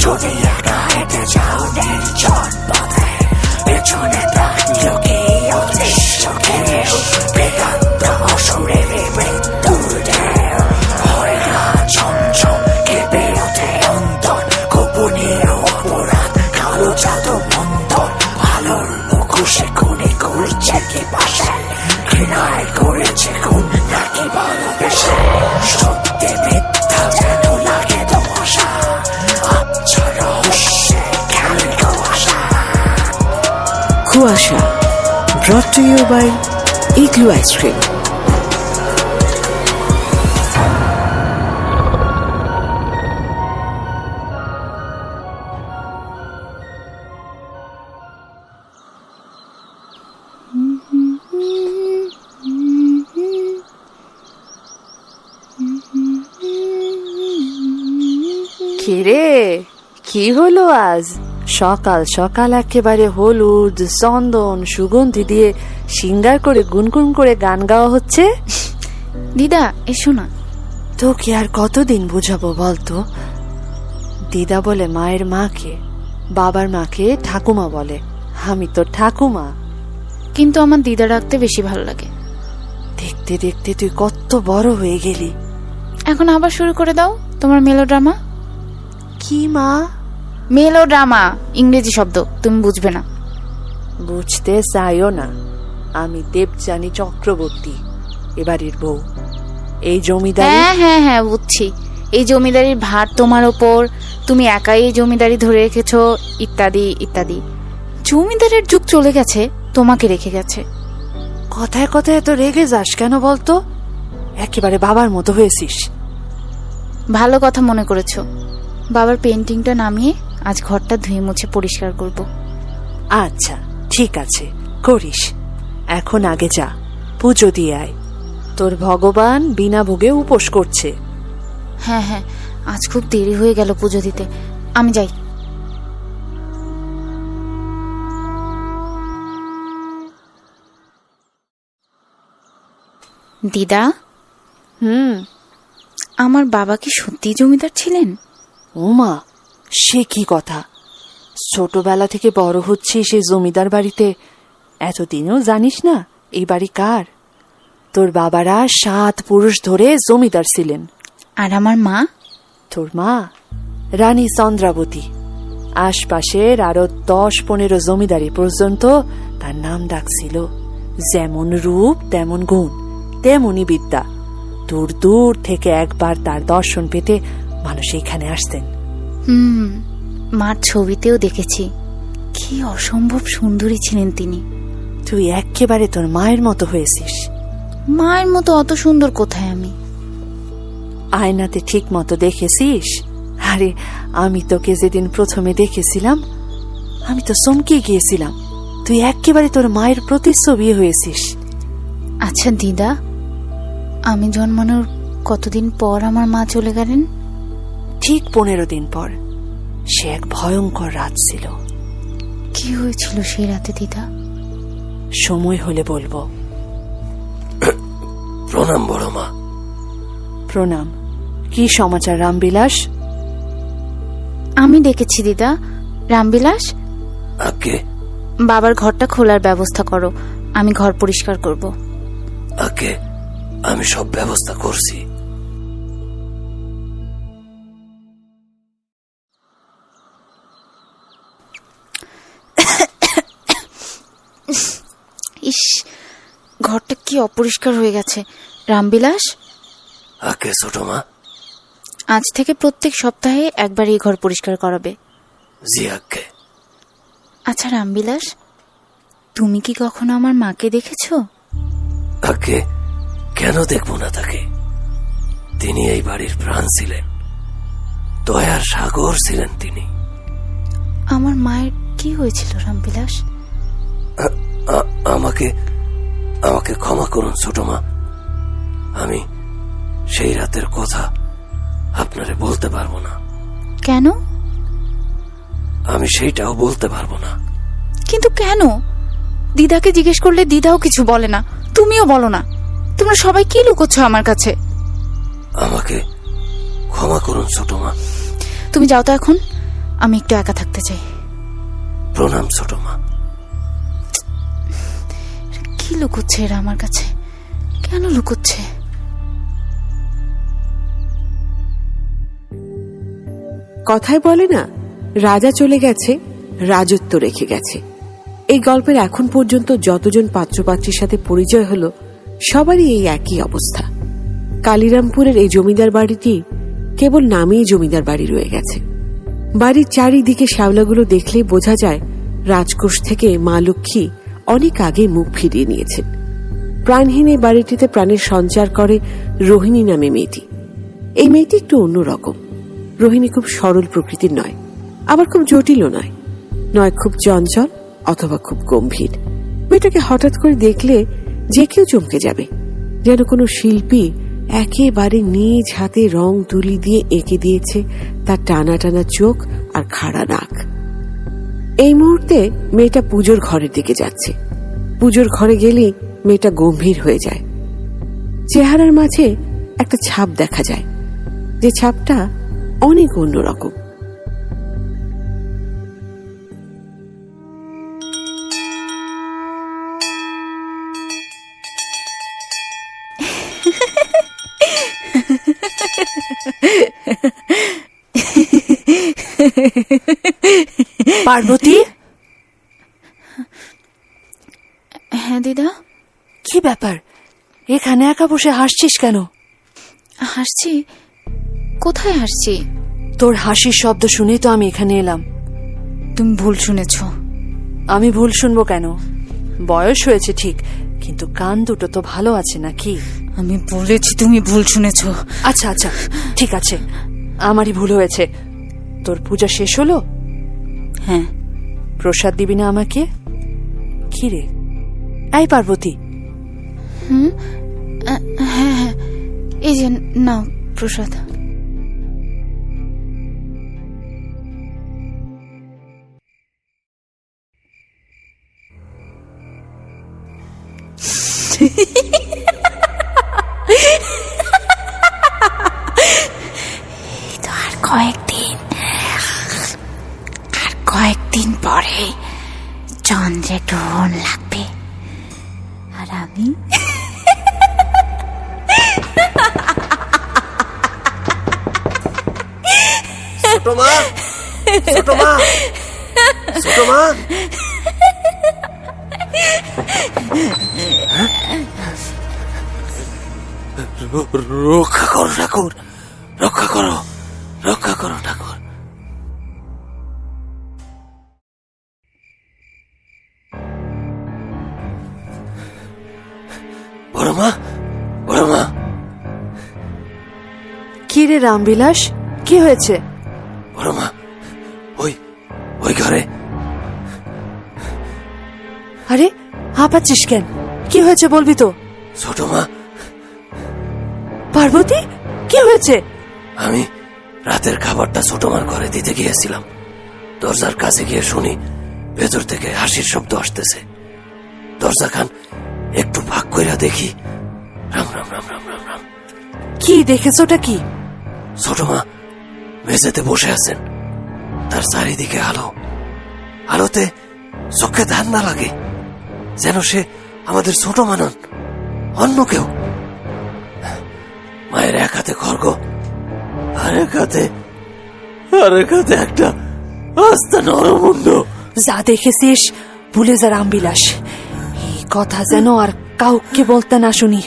যদি একা হেঁটে যাও নির্জন পথে, পেছনে তাকিয়ে অদৃশ্যকে বেদান্ত অসুরের মৃত্যুর ঢেউ হয় না চঞ্চল, কেঁপে ওঠে অন্তর, গোপনীয় অপরাধ, কালো জাদু মন্থর, আলোর মুখোশে খুনে করছে কি পাশে, ঘৃণায় করেছে খুন নাকি ভালোবেসে, সত্যি মিথ্যা যেন লাগে ধোঁয়াশা, আচ্ছা রহস্যে খেলে কুয়াশা। কুয়াশা brought to you by Igloo Ice Cream. কিরে, কি হলো আজ সকাল সকাল একেবারে হলুদ চন্দন সুগন্ধি দিয়ে সিঙ্গার করে গুনগুন করে গান গাওয়া হচ্ছে? দিদা এসো না। তোকে আর কতদিন বুঝাবো বলতো? দিদা বলে মায়ের মাকে, বাবার মাকে ঠাকুমা বলে, আমি তো ঠাকুমা। কিন্তু আমার দিদা রাখতে বেশি ভালো লাগে। দেখতে দেখতে তুই কত বড় হয়ে গেলি। এখন আবার শুরু করে দাও তোমার মেলোড্রামা। কি মা? মেলোড্রামা ইংরেজি শব্দ, তুমি বুঝবে না। বুঝতে চাইও না, আমি দেবযানী চক্রবর্তী, এবারের বউ। এই জমিদার। হ্যাঁ হ্যাঁ হ্যাঁ বুঝছি, এই জমিদারির ভার তোমার ওপর, তুমি একাই এই জমিদারি ধরে রেখেছো, ইত্যাদি ইত্যাদি। জমিদারের যুগ চলে গেছে, তোমাকে রেখে গেছে। কথায় কথায় এত রেগে যাস কেন বলতো? একেবারে বাবার মতো হয়েছিস। ভালো কথা মনে করেছো। বাবার পেন্টিংটা নামিয়ে আজ ঘরটা ধুয়ে মুছে পরিষ্কার করব। আচ্ছা ঠিক আছে, করিস। এখন আগে যা, পুজো দিয়ে আয়। তোর ভগবান বিনা ভোগে উপোস করছে। হ্যাঁ হ্যাঁ, আজ খুব দেরি হয়ে গেল পুজো দিতে, আমি যাই। দিদা। আমার বাবা কি সত্যি জমিদার ছিলেন? ওমা, সে কি কথা! ছোটবেলা থেকে বড় হচ্ছি সেই জমিদার বাড়িতে, এতদিনও জানিস না এই বাড়ি কার? তোর বাবারা 7 পুরুষ ধরে জমিদার ছিলেন। আর আমার মা? তোর মা রানী চন্দ্রাবতী। আশপাশের আরো 10-15 জমিদারি পর্যন্ত তার নাম ডাকছিল। যেমন রূপ তেমন গুণ, তেমনই বিদ্যা। দূর দূর থেকে একবার তার দর্শন পেতে মানুষ এখানে আসতেন। মার ছবিতেও দেখেছি, কি অসম্ভব সুন্দরী ছিলেন তিনি। তুই একেবারে তোর মায়ের মতো হয়েছিস। মায়ের মতো অত সুন্দর কোথায় আমি? আয়নাতে ঠিক মতো দেখেছিস? আরে আমি তোকে যেদিন প্রথমে দেখেছিলাম, আমি তো চমকে গিয়েছিলাম। তুই একেবারে তোর মায়ের প্রতিচ্ছবি হয়েছিস। আচ্ছা দিদা, আমি জন্মানোর কতদিন পর আমার মা চলে গেলেন? ঠিক 15 দিন পর। সে এক ভয়ঙ্কর রাত ছিল। কি হয়েছিল সেই রাতে দিদা? সময় হলে বলবো। প্রণাম বড় মা। প্রণাম। কি সমাচার রামবিলাস? আমি ডেকেছি দিদা। রামবিলাস, আগে বাবার ঘরটা খোলার ব্যবস্থা করো, আমি ঘর পরিষ্কার করব। আগে আমি সব ব্যবস্থা করছি। ইস, ঘরটা কি অপরিষ্কার হয়ে গেছে। রামবিলাস, আগে ছোট মা, আজ থেকে প্রত্যেক সপ্তাহে একবার এই ঘর পরিষ্কার করাবে। জি আগে। আচ্ছা রামবিলাস, তুমি কি কখনো আমার মাকে দেখেছো? আগে কেন দেখবো না তাকে? তিনি এই বাড়ির প্রাণ ছিলেন, দয়ার সাগর ছিলেন তিনি। আমার মায়ের কি হয়েছিল রামবিলাস? আমাকে আমাকে ক্ষমা করুন ছোট মা। আমি সেই রাতের কথা আপনারে বলতে পারবো না। কেন? আমি সেইটাও বলতে পারবো না। কিন্তু কেন? দিদাকে জিজ্ঞেস করলে দিদাও কিছু বলে না, তুমিও বলো না। তোমরা সবাই কি লুকোচ্ছ আমার কাছে? আমাকে ক্ষমা করুন ছোট মা। তুমি যাও তো এখন, আমি একটু একা থাকতে চাই। প্রণাম ছোট মা। কি লুকোচ্ছে এরা আমার কাছে? কেন লুকোচ্ছে? কথায় বলে না, রাজা চলে গেছে, রাজত্ব রেখে গেছে। এই গল্পের এখন পর্যন্ত যতজন পাত্রপাত্রীর সাথে পরিচয় হলো, সবারই এই একই অবস্থা। কালিরামপুরের এই জমিদার বাড়িটি কেবল নামেই জমিদার বাড়ি রয়ে গেছে। বাড়ির চারিদিকে শ্যাওলাগুলো দেখলেই বোঝা যায় রাজকোষ থেকে মা লক্ষ্মী অনেক আগে মুখ ফিরিয়ে নিয়েছেন। প্রাণহীন এই বাড়িটিতে প্রাণের সঞ্চার করে রোহিণী নামে মেয়েটি। এই মেয়েটি একটু অন্যরকম। রোহিণী খুব সরল প্রকৃতির নয়, আবার খুব জটিলও নয়, নয় খুব চঞ্চল অথবা খুব গম্ভীর। মেয়েটাকে হঠাৎ করে দেখলে যে কেউ চমকে যাবে, যেন কোনো শিল্পী একেবারে নিজ হাতে রং তুলি দিয়ে এঁকে দিয়েছে তার টানা টানা চোখ আর খাড়া নাক। এই মুহূর্তে মেয়েটা পুজোর ঘরের দিকে যাচ্ছে। পুজোর ঘরে গেলেই মেয়েটা গম্ভীর হয়ে যায়। চেহারার মাঝে একটা ছাপ দেখা যায়, যে ছাপটা অনেক অন্যরকম। পার্বতী, হ্যাঁ দিদা। কি ব্যাপার? এখানে একা বসে হাসছিস কেন? হাসছি? কোথায় হাসছি? তোর হাসির শব্দ শুনেই তো আমি এখানে এলাম। তুমি ভুল শুনেছ। আমি ভুল শুনবো কেন? বয়স হয়েছে ঠিক, কিন্তু কান দুটো তো ভালো আছে নাকি? আমি বলেছি তুমি ভুল শুনেছ। আচ্ছা আচ্ছা, ঠিক আছে, আমারই ভুল হয়েছে। তোর পূজা শেষ হলো? হ্যাঁ। প্রসাদ দিবি না আমাকে? কি রে? এই পার্বতী। হ্যাঁ হ্যাঁ, এই যে নাও প্রসাদ। কয়েকদিন পরে চন্দ্রে গ্রহণ লাগবে, আর আমি ছোট মা, ছোট মা, ছোট মা। রক্ষা করো ঠাকুর, রক্ষা করো, রক্ষা করো ঠাকুর। বড় মা, বড় মা। কি রে রামবিলাস, কি হয়েছে? বড় মা, ওই ওই ঘরে। আরে হাঁপাচ্ছিস কেন? কি হয়েছে বলবি তো? ছোট মা, পার্বতী, কি হয়েছে? আমি রাতের খাবারটা ছোট মার ঘরে দিতে গিয়েছিলাম। দরজার কাছে গিয়ে শুনি ভেতর থেকে হাসির শব্দ আসতেছে। দরজা খান একটু ফাঁক কইরা দেখি, রাম রাম রাম রাম রাম রাম। কি দেখেছোটা কি? ছোট মা মেঝেতে বসে আছেন, তার চারিদিকে আলো। আলোতে চোখে ধান না লাগে, যেন সে আমাদের ছোট মানন, অন্য কেউ। মায়ের এক হাতে খড়গ, আর এক হাতে একটা আস্তা নরমুণ্ড। যা দেখেছিস ভুলে যা রামবিলাস, এই কথা যেন আর কাউকে বলতে না শুনি,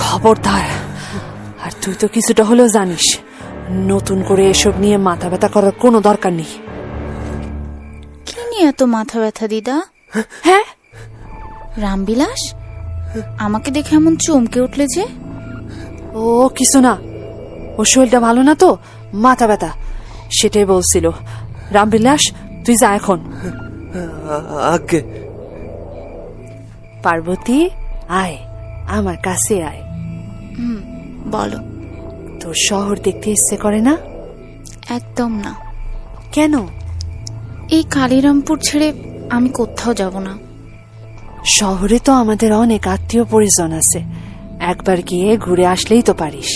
খবরদার। আর তুই তো কিছুটা হলেও জানিস, নতুন করে এসব নিয়ে মাথা ব্যথা করার কোনো দরকার নেই। কি নিয়ে এত মাথা ব্যথা দিদা? হ্যাঁ, রামবিলাস আমাকে দেখে এমন চমকে উঠলে যে? ও কিছু না, ও শরীরটা ভালো না তো, মাথা ব্যথা, সেটাই বলছিল। রামবিলাস তুই যা এখন। আগে পার্বতী আয়, আমার কাছে আয়। বলো। তোর শহর দেখতে ইচ্ছে করে না? একদম না। কেন? এই কালিরামপুর ছেড়ে আমি কোথাও যাব না। শহরে তো আমাদের অনেক আত্মীয় পরিজন আছে, একবার গিয়ে ঘুরে আসলেই তো পারিস।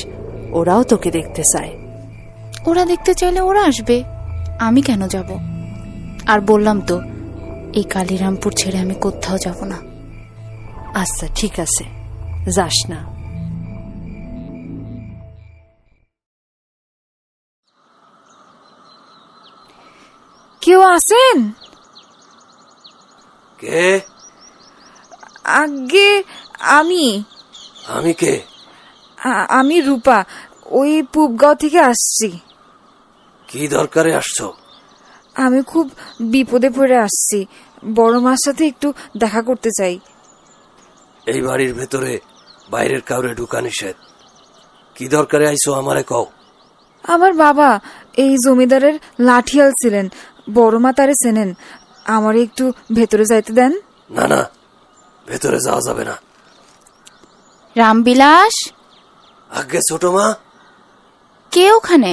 ওরাও তোকে দেখতে চায়। ওরা দেখতে চাইলে ওরা আসবে, আমি কেন যাব? আর বললাম তো, এই কালিরামপুর ছেড়ে আমি কোথাও যাব না। আচ্ছা ঠিক আছে, যাস না। কেউ আছেন? কে? আগে আমি আমি কে? আমি রূপা, ওই পূবগাঁও থেকে আসছি। কি দরকারে আসছো? আমি খুব বিপদে পড়ে আসছি, বড় মার সাথে একটু দেখা করতে চাই। এই বাড়ির ভেতরে বাইরের কাউরে ঢুকা নিষেধ। কি দরকারে আইছো আমারে কও। আমার বাবা এই জমিদারের লাঠিয়াল ছিলেন, বড় মা তারে চেনেন। আমার একটু ভেতরে যাইতে দেন। না না, ভেতরে যাওয়া যাবে না। রামবিলাস, আগে ছোট মা, কে ওখানে?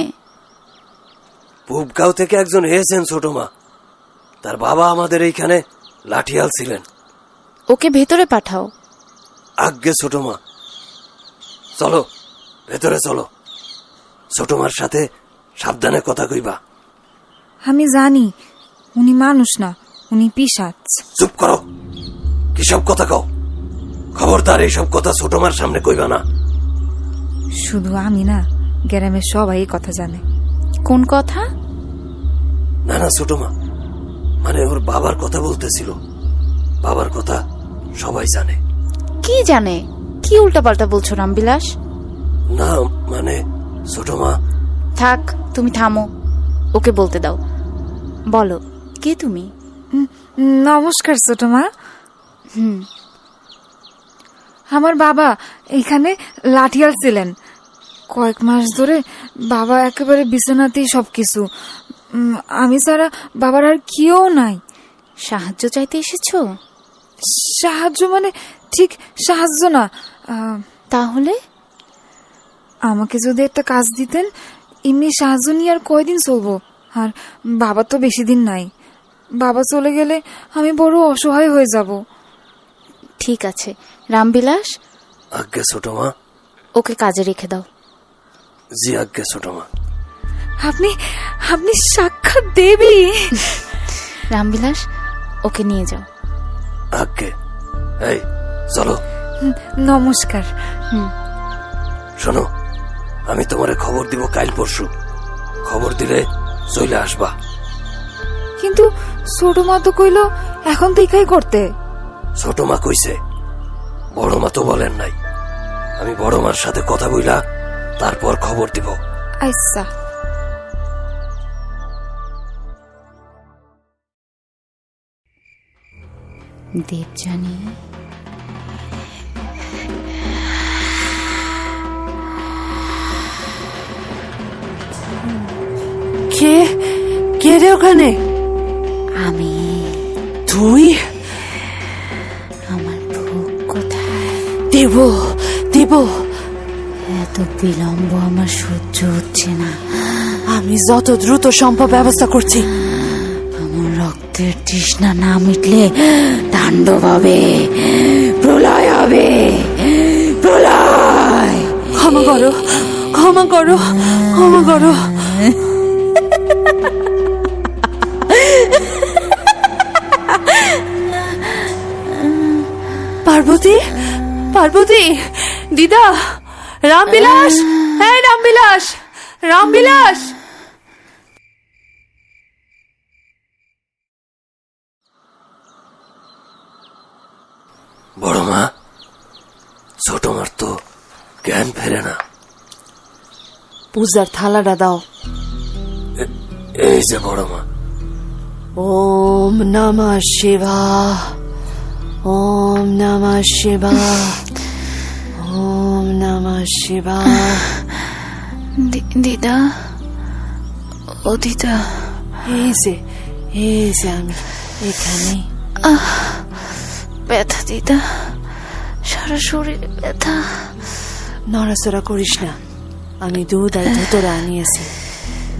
পূবগাঁও থেকে একজন এসেছেন ছোট মা। তার বাবা আমাদের এইখানে লাঠিয়াল ছিলেন। ওকে ভেতরে পাঠাও। আজ্ঞে ছোট মা, চলো ভেতরে চলো। ছোট মার সাথে সাবধানে কথা কইবা। আমি জানি উনি মানুষ না, উনি পিশাচ। চুপ করো, কিসব কথা কও। খবরদার এইসব কথা ছোট মার সামনে কইবা না। শুধু আমি না, গ্রামের সবাই এই কথা জানে। কোন কথা? না না ছোট মা, মানে ওর বাবার কথা বলতেছিল। বাবার কথা সবাই জানে। কি জানে? কি উল্টাপাল্টা বলছো রামবিলাস? না মানে ছোট মা। থাক, তুমি থামো, ওকে বলতে দাও। বলো, কে তুমি? নমস্কার ছোট মা। আমার বাবা এখানে লাঠিয়াল ছিলেন। কয়েক মাস ধরে বাবা একেবারে বিছানাতেই সবকিছু। আমি ছাড়া বাবার আর কেউ নাই। সাহায্য চাইতে এসেছো? সাহায্য মানে ঠিক সাহায্য না। তাহলে? আমাকে যদি একটা কাজ দিতেন, এমনি সাহায্য নিয়ে আর কয়দিন চলবো। আর বাবা তো বেশি দিন নাই। বাবা চলে গেলে আমি বড় অসহায় হয়ে যাব। ঠিক আছে রামবিলাস, আজ্ঞে ছোট মা। ওকে কাজে রেখে দাও। জি আজ্ঞে ছোট মা। আপনি আপনি সাক্ষাৎ দেবী। রামবিলাস, ওকে নিয়ে যাও। আজ্ঞে। এই চলো। নমস্কার। শোনো, আমি তোমারে খবর দিব কাল পরশু। খবর দিলে চলে আসবা। কিন্তু ছোট মা তো কইলো এখন থেকেই করতে। ছোট মা কইছে, বড় মা তো বলেন নাই। আমি বড় মার সাথে কথা বইলা তারপর খবর দিব। আচ্ছা। দেবজানি, কে কে রে ওখানে? আমি। তুই? আমার ভোগ কোথায়? দেব দেব। এত বিলম্ব আমার সহ্য হচ্ছে না। আমি যত দ্রুত সম্ভব ব্যবস্থা করছি। আমার রক্তের তৃষ্ণা না মিটলে তাণ্ডব হবে, প্রলয় হবে, প্রলয়। ক্ষমা করো, ক্ষমা করো, ক্ষমা করো। পার্বতী, পার্বতী, দিদা, রামবিলাস, হ্যাঁ রামবিলাস, রামবিলাস। বড় মা, ছোট মার তো জ্ঞান ফেরে না। পূজার থালাটা দাও। এই যে বড় মা। ওম নমঃ শিবায়, ওম নমঃ শিবায়, ওম নমঃ শিবায়। দিদা, ও দিদা। এই যে আমি এখানে। ব্যথা দিদা, সারা শরীরে ব্যথা। নড়াচড়া করিস না, আমি দুধ আর ধুতরা আনিয়েছি।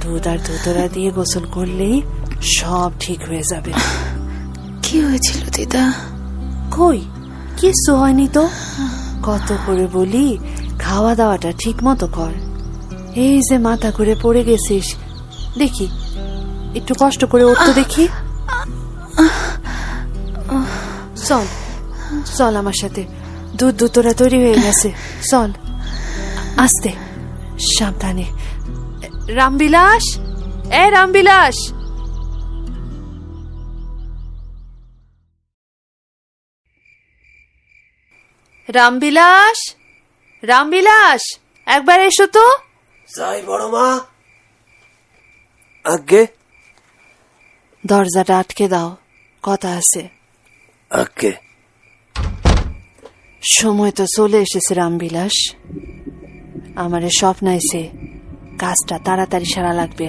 দুধ আর ধুতরা দিয়ে গোসল করলেই সব ঠিক হয়ে যাবে। কি হয়েছিল দিদা? কই কিছু হয়নি তো। কত করে বলি খাওয়া দাওয়াটা ঠিক মতো কর। এই যে মাথা করে পড়ে গেছিস, দেখি একটু কষ্ট করে উঠতে দেখি। চল চল আমার সাথে, দুধ তোরা তৈরি হয়ে গেছে, চল আস্তে সাবধানে। রামবিলাস, এ রামবিলাস, রামবিলাস, রামবিলাস, একবার এসো তো। যাই বড় মা। আগে দরজাটা আটকে দাও, কথা আছে। আগে সময় তো চলে এসেছে রামবিলাস, আমারে স্বপ্নাইছে, কাজটা তাড়াতাড়ি সারা লাগবে।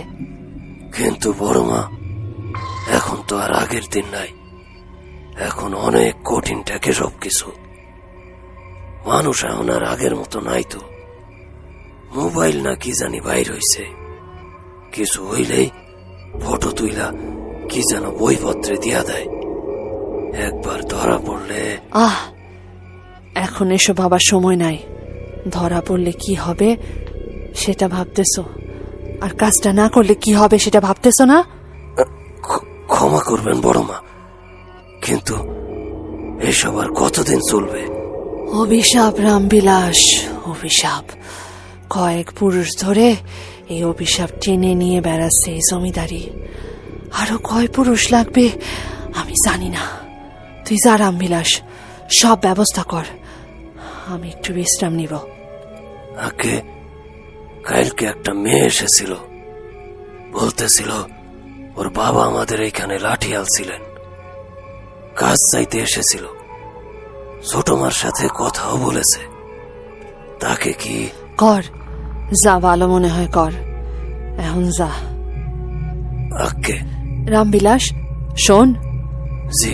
কিন্তু বড় মা, এখন তো আর আগের দিন নাই, এখন অনেক কঠিন থাকে সবকিছু। মানুষ এখন আর আগের মতো নাই তো, মোবাইল না কি জানি বাইর হইছে, কিছু হইলেই ফটো তুইলা কি যেন বইপত্রে দিয়া দেয়, একবার ধরা পড়লে। এখন এসব ভাবার সময় নাই, ধরা পড়লে কি হবে সেটা ভাবতেছো, আর কাজটা না করলে কি হবে সেটা ভাবতেছো না। ক্ষমা করবেন বড় মা, কিন্তু এসব আর কতদিন চলবে? অভিশাপ রামবিলাস, অভিশাপ। কয়েক পুরুষ ধরে এই অভিশাপ টেনে নিয়ে বেড়াচ্ছে এই জমিদারি। আরো কয় পুরুষ লাগবে আমি জানি না। তুই যা রামবিলাস, সব ব্যবস্থা কর, আমি একটু বিশ্রাম নিব। আগে কালকে একটা মেয়ে এসেছিল, বলতেছিল ওর বাবা আমাদের এইখানে লাঠিয়াল ছিলেন, কাজ চাইতে এসেছিল, ছোট মার সাথে কথাও বলেছে। তাকে কি? কর, যা ভালো মনে হয় কর, এখন যা। আগে রামবিলাস শোন, জি।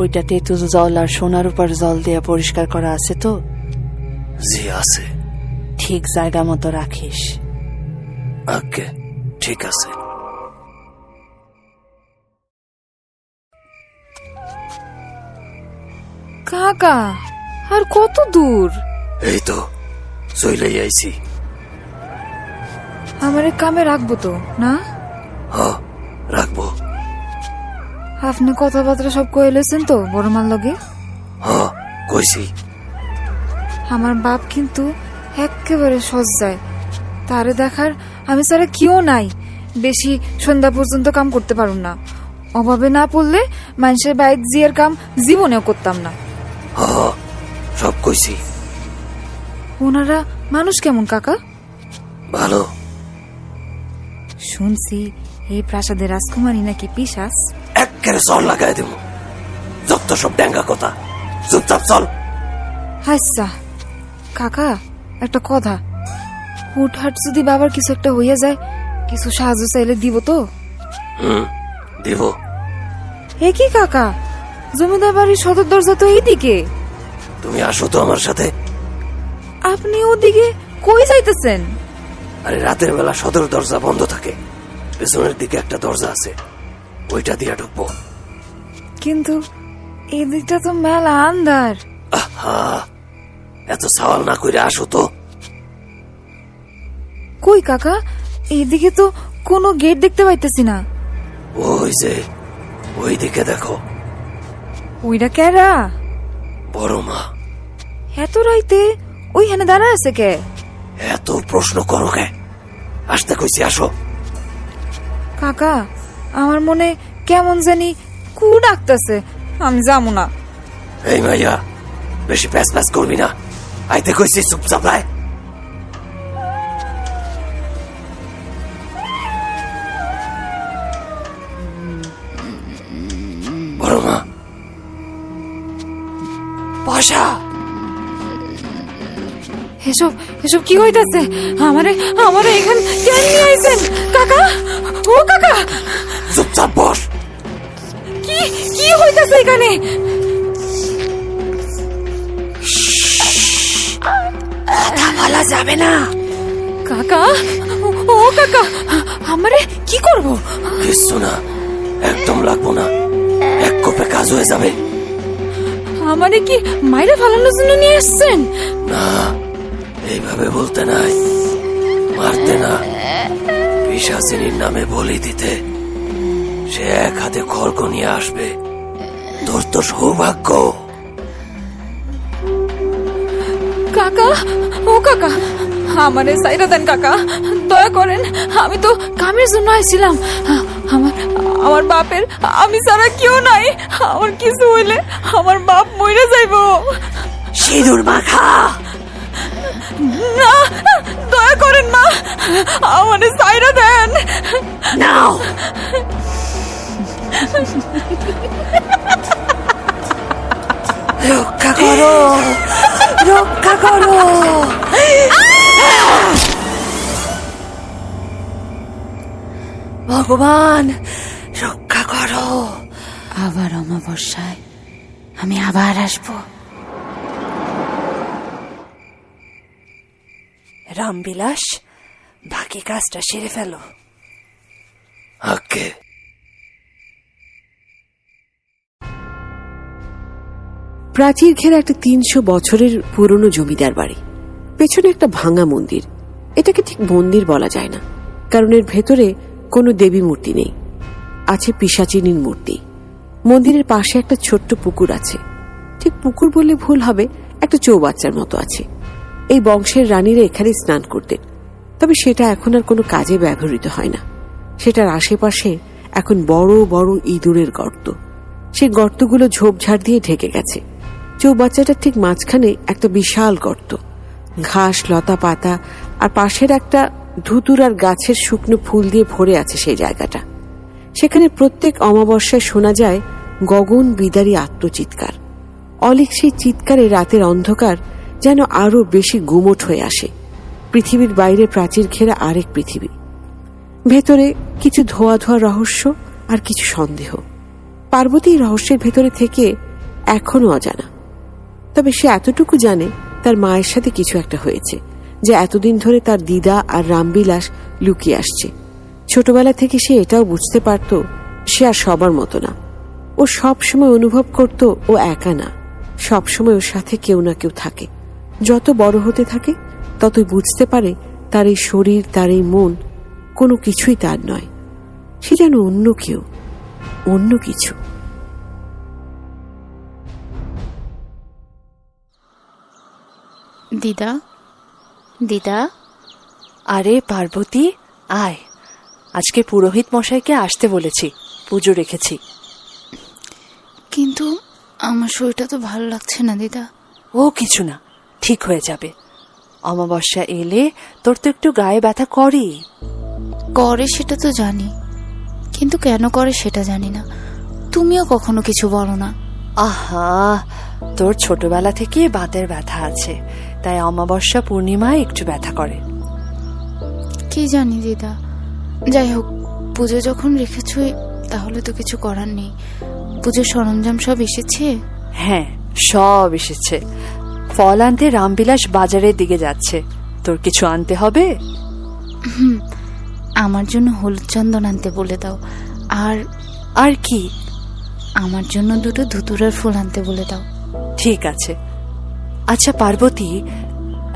ওইটা তেঁতু জল আর সোনার উপর জল দিয়ে পরিষ্কার করা আছে তো? জি আছে। ঠিক জায়গা মতো রাখিস। আগে ঠিক আছে। কাকা, আর কত দূর? এই তো চলেই আইছি। আমারে কামে রাখবো তো না? হ, রাখবো। আপনি কথাবার্তা সব কইলেছেন তো বড় মার লগে? হ, কইছি। আমার বাপ কিন্তু একেবারে সজ্জায়, তারে দেখার আমি ছাড়া কেউ নাই। বেশি সন্ধ্যা পর্যন্ত কাম করতে পারুন না, অভাবে না পড়লে মানুষের বাইর জিয়ার কাম জীবনেও করতাম না। হ, সব কইছি। ওনারা মানুষ কেমন কাকা? ভালো। শুনছি এই প্রাসাদের রাজকুমারী নাকি পিশাচ। একেবারে চল লাগাই দেব, যত সব ড্যাঙ্গা কথা, চুপচাপ চল। আচ্ছা কাকা, একটা কথা, হুটহাট যদি বাবার কিছু একটা হইয়া যায়, কিছু সাহায্য চাইলে দিব তো? দিব। এ কি কাকা, জমিদার বাড়ির সদর দরজা তো এইদিকে। তুমি আসো তো আমার সাথে। আপনি ওদিকে কই যাইতেছেন? আরে রাতের বেলা সদর দরজা বন্ধ থাকে, পেছনের দিকে একটা দরজা আছে, ওইটা দিয়া ঢুকবো। কিন্তু এই দিকটা তো মেলা আন্ধার। আহা, এত সওয়াল না কইরা আসো তো। কই কাকা, এইদিকে তো কোনো গেট দেখতে পাইতেছি না। ওই যে ওই দিকে দেখো। ওইটা কেরা? বড় মা। এত রাইতে ওইখানে দাঁড়া আছে কে? এত প্রশ্ন করো কে? আসতে কইছি আসো। কাকা, আমার মনে কেমন জানি কু ডাকতেছে, আমি যাবো না। এই মাইয়া, বেশি প্যাস প্যাস করবি না, আইতে কইছি চুপচাপ আয়। বড় মা, বসা। এসব এসব কি হইতাছে? আমারে আমারে এখানে কেন নিয়ে আইছেন কাকা? ও কাকা, চুপচাপ বস। কি কি হইতাছে এখানে? কথা বলা যাবে না। কাকা, ও কাকা, আমারে কি করব? কিচ্ছু না, একদম লাগবো না, এক কোপে কাজ হয়ে যাবে। আমারে কি মাইরে ফালানোর জন্য নিয়ে আসছেন? না, এইভাবে বলতে নাই, মারতে না, পিশাচিনীর নামে বলি দিতে সে এক হাতে খড়গ নিয়ে আসবে। তোর তো সৌভাগ্য। কাকা, ও কাকা, আমারে সাইরা দেন কাকা, দয়া করেন। আমি তো কামের জন্য আইছিলাম। আমার বাপের আমি ছাড়া কেউ নাই। আমার কিছু হইলে আমার বাপ মরে যাইব। সিঁদুর মাখা। না, দয়া করেন মা, আমারে সাইরা দেন। নাও। রক্ষা করো, রক্ষা করো। ভগবান রক্ষা করো। আবার অমাবস্যায় আমি আবার আসবো। রামবিলাস, বাকি কাজটা সেরে ফেলো। আগে প্রাচীর ঘেরা একটা 300 বছরের পুরনো জমিদার বাড়ি, পেছনে একটা ভাঙা মন্দির। এটাকে ঠিক মন্দির বলা যায় না, কারণ এর ভেতরে কোনো দেবী মূর্তি নেই, আছে পিশাচিনীর মূর্তি। মন্দিরের পাশে একটা ছোট্ট পুকুর আছে, ঠিক পুকুর বললে ভুল হবে, একটা চৌবাচ্চার মতো আছে। এই বংশের রানীরা এখানে স্নান করতেন, তবে সেটা এখন আর কোনো কাজে ব্যবহৃত হয় না। সেটার আশেপাশে এখন বড় বড় ইঁদুরের গর্ত। সেই গর্তগুলো ঝোপঝাড় দিয়ে ঢেকে গেছে। চৌবাচ্চাটার ঠিক মাঝখানে একটা বিশাল গর্ত, ঘাস, লতা পাতা আর পাশের একটা ধুতুরার গাছের শুকনো ফুল দিয়ে ভরে আছে সেই জায়গাটা। সেখানে প্রত্যেক অমাবস্যায় শোনা যায় গগন বিদারী আত্মচিৎকার। অলিক সেই চিৎকারে রাতের অন্ধকার যেন আরো বেশি গুমোট হয়ে আসে। পৃথিবীর বাইরে প্রাচীর ঘেরা আরেক পৃথিবী, ভেতরে কিছু ধোয়া ধোয়া রহস্য আর কিছু সন্দেহ। পার্বতী রহস্যের ভেতরে থেকে এখনো অজানা, তবে সে এতটুকু জানে তার মায়ের সাথে কিছু একটা হয়েছে, যে এতদিন ধরে তার দিদা আর রামবিলাস লুকিয়ে আসছে। ছোটবেলা থেকে সে এটাও বুঝতে পারত সে আর সবার মতো না। ও সব সময় অনুভব করত ও একা না, সব সময় ওর সাথে কেউ না কেউ থাকে। যত বড় হতে থাকে ততই বুঝতে পারে তার এই শরীর, তার এই মন কোনো কিছুই তার নয়। সে যেন অন্য কেউ, অন্য কিছু। দিদা, দিদা। আরে পার্বতী, আয়। আজকে পুরোহিত মশাইকে আসতে বলেছি, পুজো রেখেছি। কিন্তু আমার শরীরটা তো ভালো লাগছে না দিদা। ও কিছু না, ঠিক হয়ে যাবে। অমাবস্যা এলে তোর তো একটু গায়ে ব্যথা করে। করে সেটা তো জানি, কিন্তু কেন করে সেটা জানি না। তুমিও কখনো কিছু বলো না। আহা, তোর ছোটবেলা থেকে বাতের ব্যথা আছে, তাই অমাবস্যা পূর্ণিমায় একটু ব্যথা করে। কি জানি দিদা, যাই হোক, পুজো যখন রেখেছই তাহলে তো কিছু করার নেই। পুজোর সরঞ্জাম সব এসেছে? হ্যাঁ, সব এসেছে। ফল আনতে রামবিলাস বাজারের দিকে যাচ্ছে। তোর কিছু আনতে হবে? আমার জন্য হলুদ চন্দন আনতে বলে দাও। আর আর কি? আমার জন্য 2টো ধুতুরার ফুল আনতে বলে দাও। ঠিক আছে। আচ্ছা পার্বতী,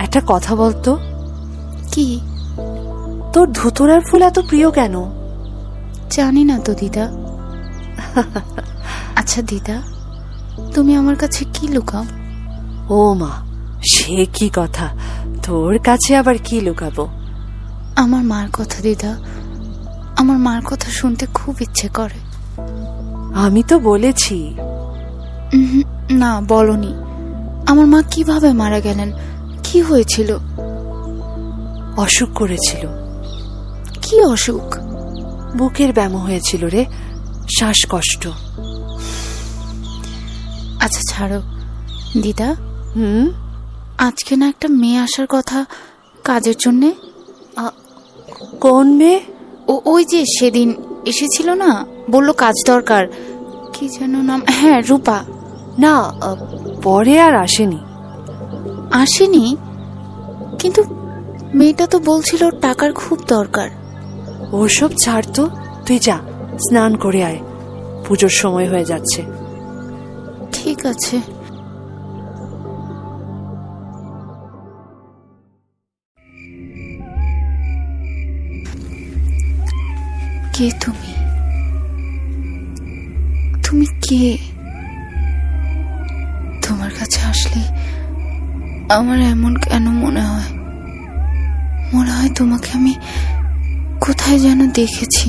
একটা কথা বলতো। কি? তোর ধুতুরার ফুল এত প্রিয় কেন? জানি না তো দিদা। আচ্ছা দিদা, তুমি আমার কাছে কি লুকাও? ও মা, সে কি কথা! তোর কাছে আবার কি লুকাবো? আমার মার কথা দিদা, আমার মার কথা শুনতে খুব ইচ্ছে করে। আমি তো বলেছি। না, বলনি। আমার মা কিভাবে মারা গেলেন? কি হয়েছিল? অসুখ করেছিল। কি অসুখ? বুকের ব্যামো হয়েছিল রে, শ্বাসকষ্ট। আচ্ছা ছাড়ো দিদা। হুম, আজকে না একটা মেয়ে আসার কথা কাজের জন্যে। কোন মেয়ে? ওই যে সেদিন এসেছিল না, বললো কাজ দরকার। কি যেন নাম? হ্যাঁ, রূপা। না, পরে আর আসেনি। আসেনি? কিন্তু মেয়েটা তো বলছিল টাকার খুব দরকার। ওসব ছাড় তো, তুই যা, স্নান করে আয়, পুজোর সময় হয়ে যাচ্ছে। ঠিক আছে। কে তুমি? তুমি কে? তোমার কাছে আসলে আমার এমন কেন মনে হয়? মনে হয় তোমাকে আমি কোথায় যেন দেখেছি।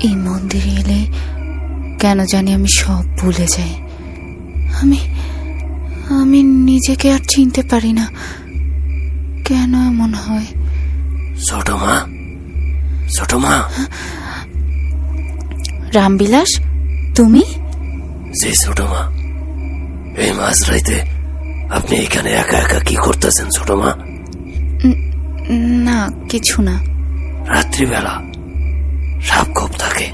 এই মন্দিরে এলে কেন জানি আমি সব ভুলে যাই। আমি নিজেকে আর চিনতে পারি না। কেন এমন হয়? ছোট মা, ছোট মা। রামবিলাস, তুমি? জি ছোট মা। এই মাঝরাইতে আপনি এখানে একা একা কি করতেছেন ছোট মা? না, কিছু না। রাত্রিবেলা সাপ খুব থাকে,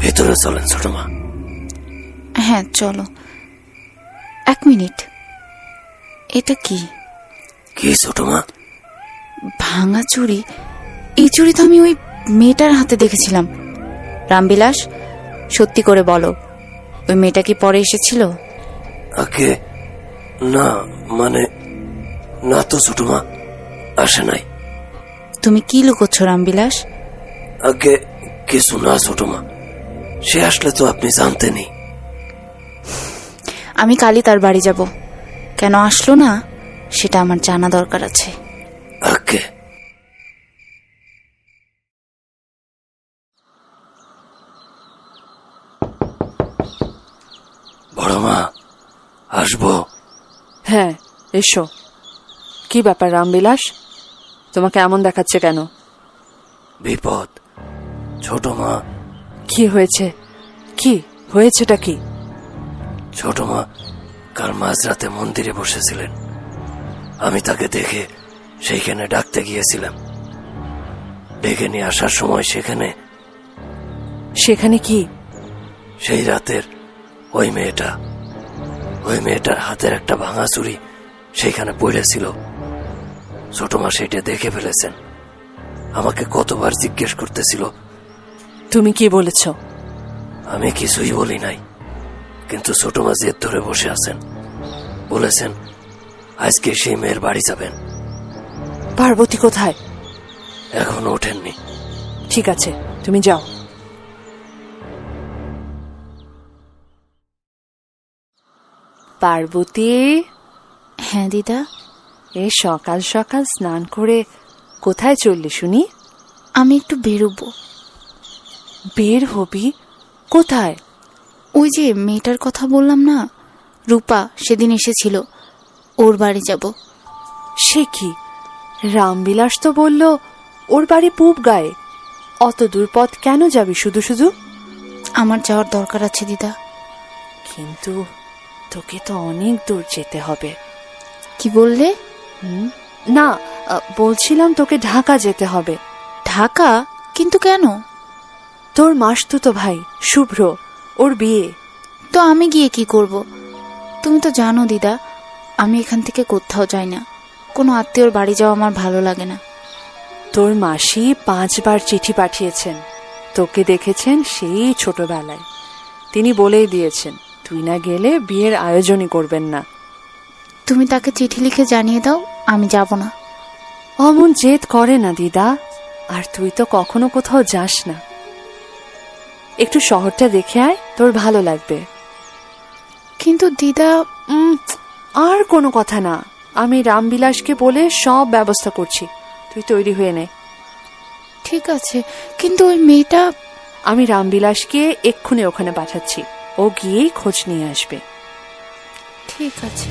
ভেতরে চলেন ছোট মা। হ্যাঁ চলো। 1 মিনিট, এটা কি? কি ছোট মা? ভাঙা চুড়ি। এই চুড়ি তো আমি ওই মেয়েটার হাতে দেখেছিলাম। রামবিলাস, সত্যি করে বলো, ওই মেয়েটা কি পরে এসেছিল? আগে না, মানে না তো ছোট মা, আসে নাই। তুমি কি লুকোচ্ছ রামবিলাস? আগে কিছু না ছোট মা, সে আসলে তো আপনি জানতেনই। আমি কালই তার বাড়ি যাব। কেন আসলো না সেটা আমার জানা দরকার আছে। আগে বড় মা, আসবো? হ্যাঁ, এসো। কি ব্যাপার রামবিলাস, তোমাকে এমন দেখাচ্ছে কেন? বিপদ ছোট মা। কি হয়েছে? কি হয়েছেটা কি? ছোট মা কাল মাঝরাতে মন্দিরে বসেছিলেন। আমি তাকে দেখে সেইখানে ডাকতে গিয়েছিলাম। ডেকে নিয়ে আসার সময় সেখানে কি? সেই রাতের ওই মেয়েটার হাতের একটা ভাঙা চুড়ি সেইখানে পড়েছিল। ছোট মা সেটা দেখে ফেলেছেন। আমাকে কতবার জিজ্ঞেস করতেছিল। তুমি কি বলেছ? আমি কিছুই বলি নাই, কিন্তু ছোট মা জেদ ধরে বসে আছেন। বলেছেন আজকে সেই মেয়ের বাড়ি যাবেন। পার্বতী কোথায়? এখনো ওঠেননি। ঠিক আছে, তুমি যাও। পার্বতী। হ্যাঁ দিদা। এই সকাল সকাল স্নান করে কোথায় চললি শুনি? আমি একটু বেরোবো। বের হবি? কোথায়? ওই যে মেয়েটার কথা বললাম না, রূপা, সেদিন এসেছিল, ওর বাড়ি যাব। সে কি, রামবিলাস তো বলল ওর বাড়ি পূব গায়ে। অত দূর পথ কেন যাবি শুধু শুধু? আমার যাওয়ার দরকার আছে দিদা। কিন্তু তোকে তো অনেক দূর যেতে হবে। কি বললে? না, বলছিলাম তোকে ঢাকা যেতে হবে। ঢাকা? কিন্তু কেন? তোর মাসতুতো ভাই শুভ্র, ওর বিয়ে। তো আমি গিয়ে কি করব? তুমি তো জানো দিদা, আমি এখান থেকে কোথাও যাই না। কোনো আত্মীয়র বাড়ি যাওয়া আমার ভালো লাগে না। তোর মাসি 5 বার চিঠি পাঠিয়েছেন, তোকে দেখেছেন সেই ছোটবেলায়। তিনি বলেই দিয়েছেন তুই না গেলে বিয়ের আয়োজনই করবেন না। তুমি তাকে চিঠি লিখে জানিয়ে দাও আমি যাব না। অমন জেদ করে না দিদা। আর তুই তো কখনো কোথাও যাস না। একটু শহরটা দেখে আয়, তোর ভালো লাগবে। কিন্তু দিদা। আর কোনো কথা না, আমি রামবিলাসকে বলে সব ব্যবস্থা করছি, তুই তৈরি হয়ে নে। ঠিক আছে, কিন্তু ওই মেয়েটা। আমি রামবিলাসকে এক্ষুনি ওখানে পাঠাচ্ছি, ও গিয়েই খোঁজ নিয়ে আসবে। ঠিক আছে।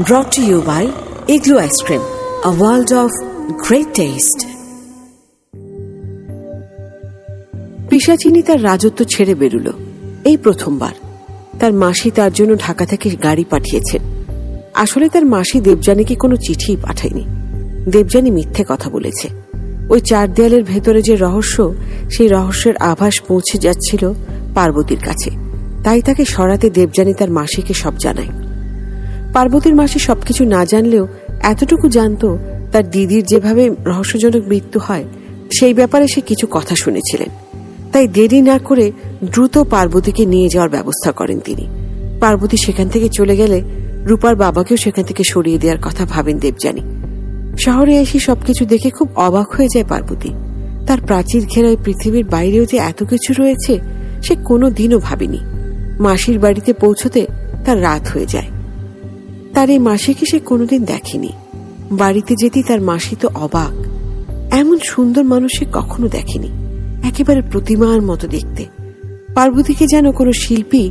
Brought to you by Igloo Ice Cream, a world of great taste. পিশাচিনী তার রাজত্ব ছেড়ে বেরুল এই প্রথমবার। তার মাসি তার জন্য ঢাকা থেকে গাড়ি পাঠিয়েছেন। আসলে তার মাসি দেবযানীকে কোনো চিঠি পাঠায়নি। দেবযানী মিথ্যে কথা বলেছে। ওই 4 দেয়ালের ভেতরে যে রহস্য, সেই রহস্যের আভাস পৌঁছে যাচ্ছিল পার্বতীর কাছে। তাই তাকে সরাতে দেবযানী তার মাসিকে সব জানায়। পার্বতীর মাসি সবকিছু না জানলেও এতটুকু জানতো তার দিদির যেভাবে রহস্যজনক মৃত্যু হয় সেই ব্যাপারে সে কিছু কথা শুনেছিলেন। তাই দেরি না করে দ্রুত পার্বতীকে নিয়ে যাওয়ার ব্যবস্থা করেন তিনি। পার্বতী সেখান থেকে চলে গেলে রূপার বাবাকেও সেখান থেকে সরিয়ে দেওয়ার কথা ভাবেন দেবযানী। শহরে এসে সবকিছু দেখে খুব অবাক হয়ে যায় পার্বতী। তার প্রাচীর ঘেরা ওই পৃথিবীর বাইরেও যে এত কিছু রয়েছে সে কোনো দিনও ভাবেনি। মাসির বাড়িতে পৌঁছতে তার রাত হয়ে যায়। তার এই মাসিকে সে কোনোদিন দেখেনি। বাড়িতে যেতেই তার মাসি তো অবাক, এমন সুন্দর মানুষ সে কখনো দেখেনি, একেবারে প্রতিমার মতো দেখতে। পার্বতীকে যেন কোনো শিল্পী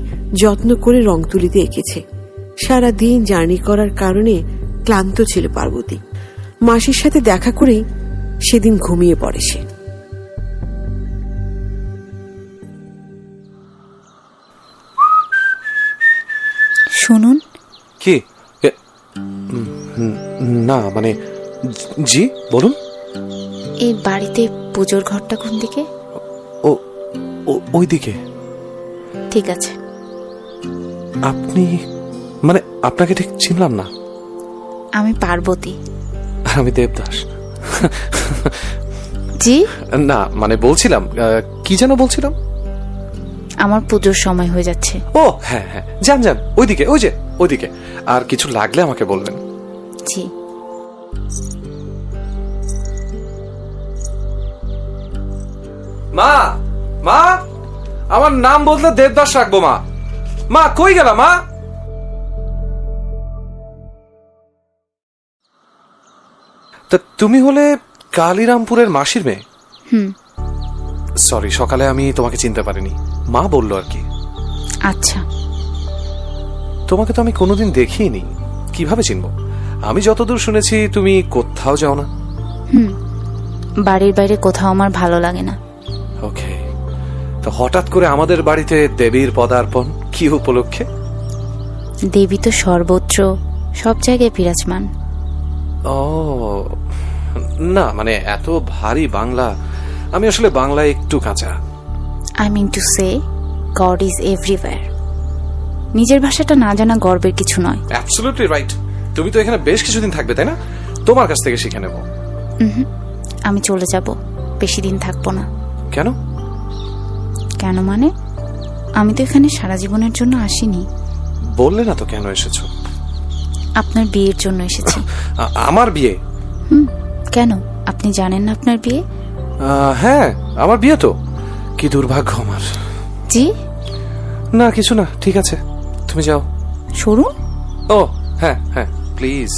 যত্ন করে রং তুলিতে এঁকেছে। সারা দিন জার্নি করার কারণে ক্লান্ত ছিল পার্বতী। মাসির সাথে দেখা করেই সেদিন ঘুমিয়ে পড়ে সে। শুনুন, কি না মানে জি বলুন। এই বাড়িতে পুজোর ঘরটা কোন দিকে? ও ওই দিকে। ঠিক আছে। আপনি মানে আপনাকে ঠিক চিনলাম না। আমি পার্বতী। আর আমি দেবদাস। জি না মানে বলছিলাম কি যেন বলছিলাম। আমার পুজোর সময় হয়ে যাচ্ছে। ও হ্যাঁ হ্যাঁ, যান যান ওইদিকে, ওই যে ওইদিকে। আর কিছু লাগলে আমাকে বলবেন। জি। মা মা, আমার নাম বদলে দেবদাস রাখবো। মা মা কই গেল মা? তা তুমি হলে কালিরামপুরের মাসির মেয়ে? হুম। সরি, সকালে আমি তোমাকে চিনতে পারিনি, মা বললো আর কি। আচ্ছা। তোমাকে তো আমি কোনোদিন দেখিনি, কিভাবে চিনবো? আমি যতদূর শুনেছি তুমি কোথাও যাও না। হুম, বাড়ির বাইরে কোথাও আমার ভালো লাগে না। ওকে, তো হঠাৎ করে আমাদের বাড়িতে দেবীর পদার্পণ কি উপলক্ষে? দেবী তো সর্বত্র, সব জায়গায় বিরাজমান। ও না মানে এত ভারী বাংলা, আমি আসলে বাংলায় একটু কাঁচা। I mean to say God is everywhere. নিজের ভাষাটা না জানা গর্বের কিছু নয়। Absolutely right. তুমি তো এখানে বেশ কিছুদিন থাকবে তাই না? তোমার কাছ থেকে শিখে নেব। আমি চলে যাব, বেশি দিন থাকবো না। কেন? কেন মানে, আমি তো এখানে সারা জীবনের জন্য আসিনি। বললে না তো কেন এসেছো। আপনার বিয়ের জন্য এসেছি। আমার বিয়ে? কেন, আপনি জানেন না আপনার বিয়ে? হ্যাঁ আমার বিয়ে তো। কি দুর্ভাগ্য আমার। জি না কিছু না, ঠিক আছে তুমি যাও। সরুন। ও হ্যাঁ হ্যাঁ প্লিজ।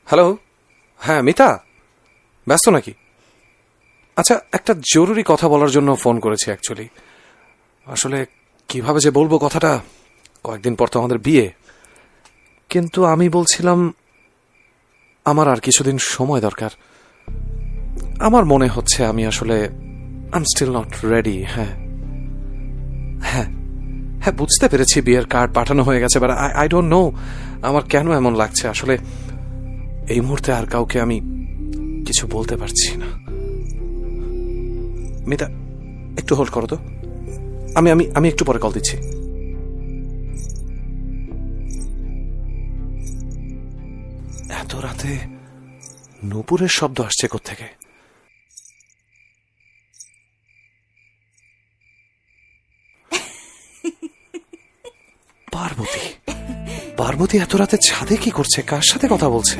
হ্যালো, হ্যাঁ মিতা, ব্যস্ত নাকি? আচ্ছা, একটা জরুরি কথা বলার জন্য ফোন করেছি অ্যাকচুয়ালি। আসলে কিভাবে যে বলবো কথাটা, কয়েকদিন পর তো আমাদের বিয়ে। কিন্তু আমি বলছিলাম আমার আর কিছুদিন সময় দরকার। আমার মনে হচ্ছে আমি আসলে I am still not ready. হ্যাঁ হ্যাঁ হ্যাঁ বুঝতে পেরেছি বিয়ের কার্ড পাঠানো হয়ে গেছে, বাট আই ডোন্ট নো আমার কেন এমন লাগছে। আসলে এই মুহূর্তে আর কাউকে আমি কিছু বলতে পারছি না। মিতা একটু হোল্ড করো তো, আমি আমি আমি একটু পরে কল দিচ্ছি। এত রাতে নূপুরের শব্দ আসছে কোত্থেকে? পার্বতী, পার্বতী এত রাতে ছাদে কি করছে? কার সাথে কথা বলছে?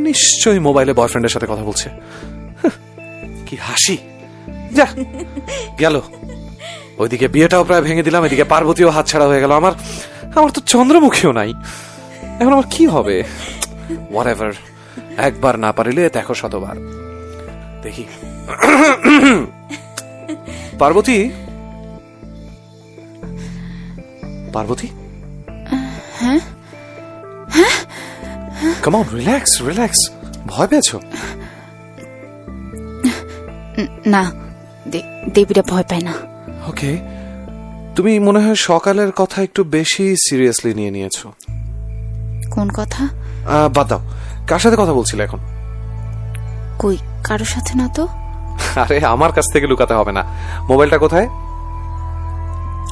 নিশ্চয়ই মোবাইলে বয়ফ্রেন্ডের সাথে কথা বলছে। কি হাসি! যা গেল, ওইদিকে বিয়েটাও প্রায় ভেঙে দিলাম, এদিকে পার্বতীও হাত ছাড়া হয়ে গেল। আমার আমার তো চন্দ্রমুখীও নাই, এখন আমার কি হবে? হোয়াটএভার, একবার না পারিলে দেখো শতবার। দেখি। পার্বতী, পার্বতী, হ্যাঁ কাম অন, রিল্যাক্স রিল্যাক্স। ভয় পেয়েছো? না, দেবীরা ভয় পায় না। ওকে, তুমি মনে হয় সকালের কথা একটু বেশি সিরিয়াসলি নিয়ে নিয়েছো। কোন কথা? বাদ দাও, কার সাথে কথা বলছিলে এখন? কই, কারোর সাথে না তো। আরে আমার কাছ থেকে লুকাতে হবে না। মোবাইলটা কোথায়?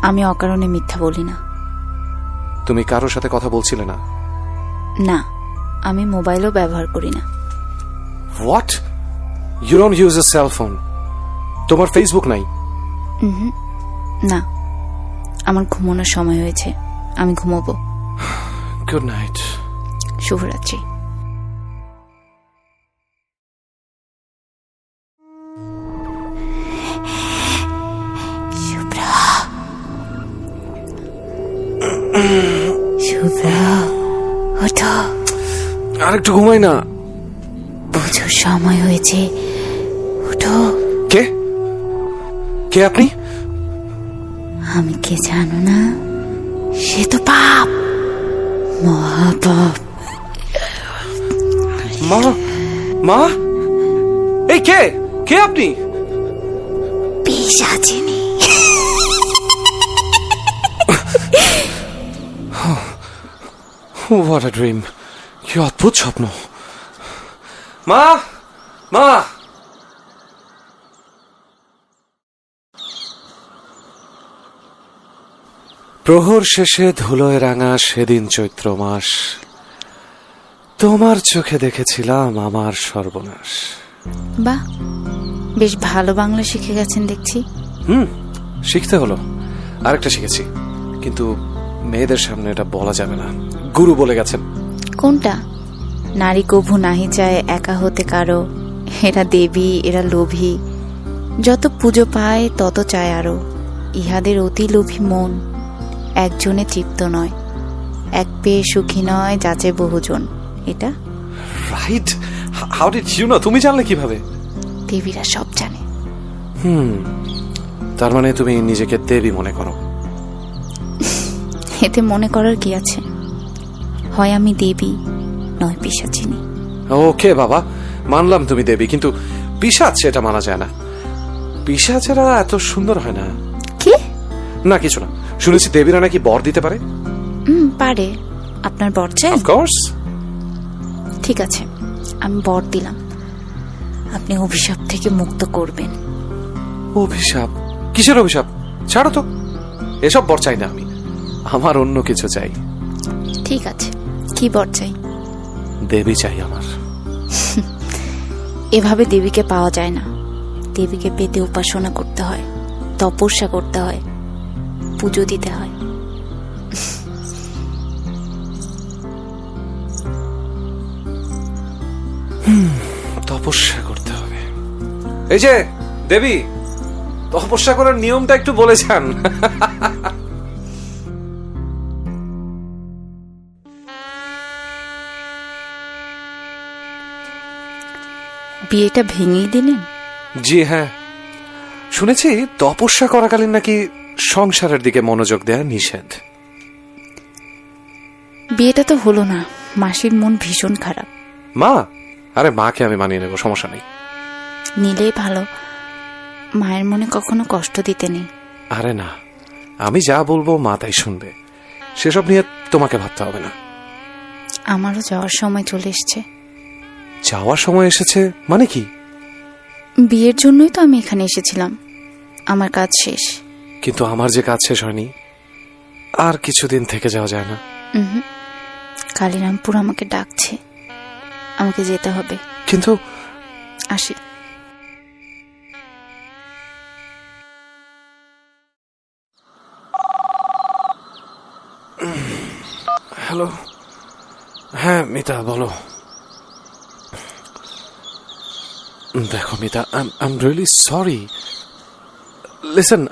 আমি অকারণে মিথ্যা বলি না। তুমি কারোর সাথে কথা বলছিলে না? না, আমি মোবাইলও ব্যবহার করি না। What? You don't use a cell phone? তোমার ফেসবুক নাই? না, আমার ঘুমানোর সময় হয়েছে, আমি ঘুমোবো। Good night. শুভরাত্রি। শুভ্র, ওঠো। আর একটু ঘুমাই না। প্রচুর সময় হয়েছে, ওঠো। কে কে আপনি? আমি কে জানো না? সে তো পাপ, মহাপাপ। মা, মা, এই কে কে আপনি? পিশাচিনী। What a dream. কি অদ্ভুত স্বপ্ন। মা, মা। প্রহর শেষে ধুলোয় রাঙা সেদিন চৈত্র মাস, তোমার চোখে দেখেছিলাম আমার সর্বনাশ। বাহ, বেশ ভালো বাংলা শিখে গেছেন দেখছি। শিখতে হলো। আরেকটা শিখেছি, কিন্তু মেয়েদের সামনে এটা বলা যাবে না, গুরু বলে গেছেন। কোনটা? নারী কভু নাহি চায় একা হতে কারো, এরা দেবী, এরা লোভী, যত পুজো পায় তত চায় আরো, ইহাদের অতি লোভী মন, একজনে তৃপ্ত নয়, এক পেয়ে সুখী নয়, যাচে বহুজন। এটা right. How did you know? তুমি জানলে কিভাবে? দেবীরা সব জানে। তার মানে তুমি নিজেকে দেবী মনে করো? এতে মনে করার কি আছে? হয় আমি দেবী, নয় পিশাচিনী। ওকে বাবা, মানলাম তুমি দেবী, কিন্তু পিশাচ এটা মানা যায় না। পিশাচেরা এত সুন্দর হয় না। কি? না কিছু না, শুনেছি দেবীরা নাকি বর দিতে পারে। পারে। আপনার বর চাই? Of course. ঠিক আছে, আমি বর দিলাম, আপনি অভিশাপ থেকে মুক্ত করবেন। অভিশাপ? কিসের অভিশাপ? ছাড়ো তো, এসব বর চাই না আমি, আমার অন্য কিছু চাই। ঠিক আছে, কি বর চাই? দেবী চাই আমার। এভাবে দেবীকে পাওয়া যায় না। দেবীকে পেতে উপাসনা করতে হয়, তপস্যা করতে হয়, পুজো দিতে হয়। তপস্যা করতে হবে। এই যে দেবী, তপস্যা করার নিয়মটা একটু বলে যান। বিয়েটা ভেঙেই দিলেন? জি হ্যাঁ, শুনেছি তপস্যা করাকালীন নাকি সংসারের দিকে মনোযোগ দেয়া নিষেধ। বিয়েটা তো হলো না, মাসির মন ভীষণ খারাপ। মা? আরে মাকে আমি মানিয়ে নেবো, সমস্যা নেই। নিলেই ভালো, মায়ের মনে কখনো কষ্ট দিতে নেই। আরে না, আমি যা বলবো মা তাই শুনবে, সেসব নিয়ে তোমাকে ভাবতে হবে না। আমারও যাওয়ার সময় চলে এসছে। যাওয়ার সময় এসেছে মানে কি? বিয়ের জন্যই তো আমি এখানে এসেছিলাম, আমার কাজ শেষ। কিন্তু আমার যে কাজ শেষ হয়নি, আর কিছুদিন থেকে যাওয়া যায় না। কালিরামপুর আমাকে ডাকছে, আমাকে যেতে হবে। কিন্তু আসি। হ্যালো। হ্যাঁ মিতা, বলো। দেখো Mita, I am really sorry. Listen,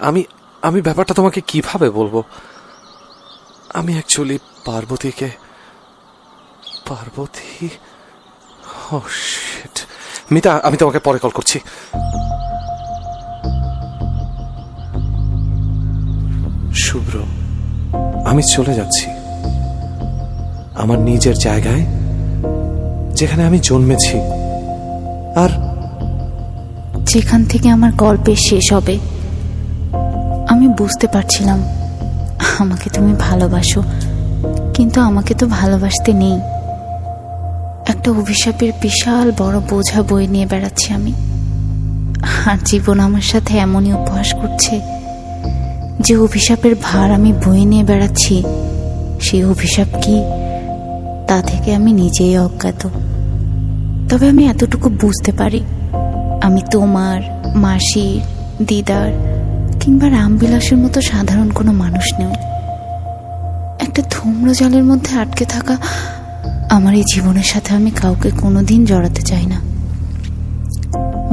আমি ব্যাপারটা তোমাকে কিভাবে বলবো। আমি অ্যাকচুয়ালি পার্বতী। ও শিট। মিতা, আমি তোমাকে পরে কল করছি। শুভ্র, আমি চলে যাচ্ছি আমার নিজের জায়গায়, যেখানে আমি জন্মেছি, আর যেখান থেকে আমার গল্পের শেষ হবে। আমি বুঝতে পারছিলাম আমাকে তুমি ভালোবাসো, কিন্তু আমাকে তো ভালোবাসতে নেই। একটা অভিশাপের বিশাল বড় বোঝা বয়ে নিয়ে বেড়াচ্ছি আমি, আর জীবন আমার সাথে এমনই উপহাস করছে যে অভিশাপের ভার আমি বয়ে নিয়ে বেড়াচ্ছি, সেই অভিশাপ কি তা থেকে আমি নিজেই অজ্ঞাত। তবে আমি এতটুকু বুঝতে পারি, আমি তোমার, মাসির, দিদার কিংবা রামবিলাসের মতো সাধারণ কোনো মানুষ নই। একটা ধূম্রজালের মধ্যে আটকে থাকা আমার এই জীবনের সাথে আমি কাউকে কোনোদিন জড়াতে চাই না।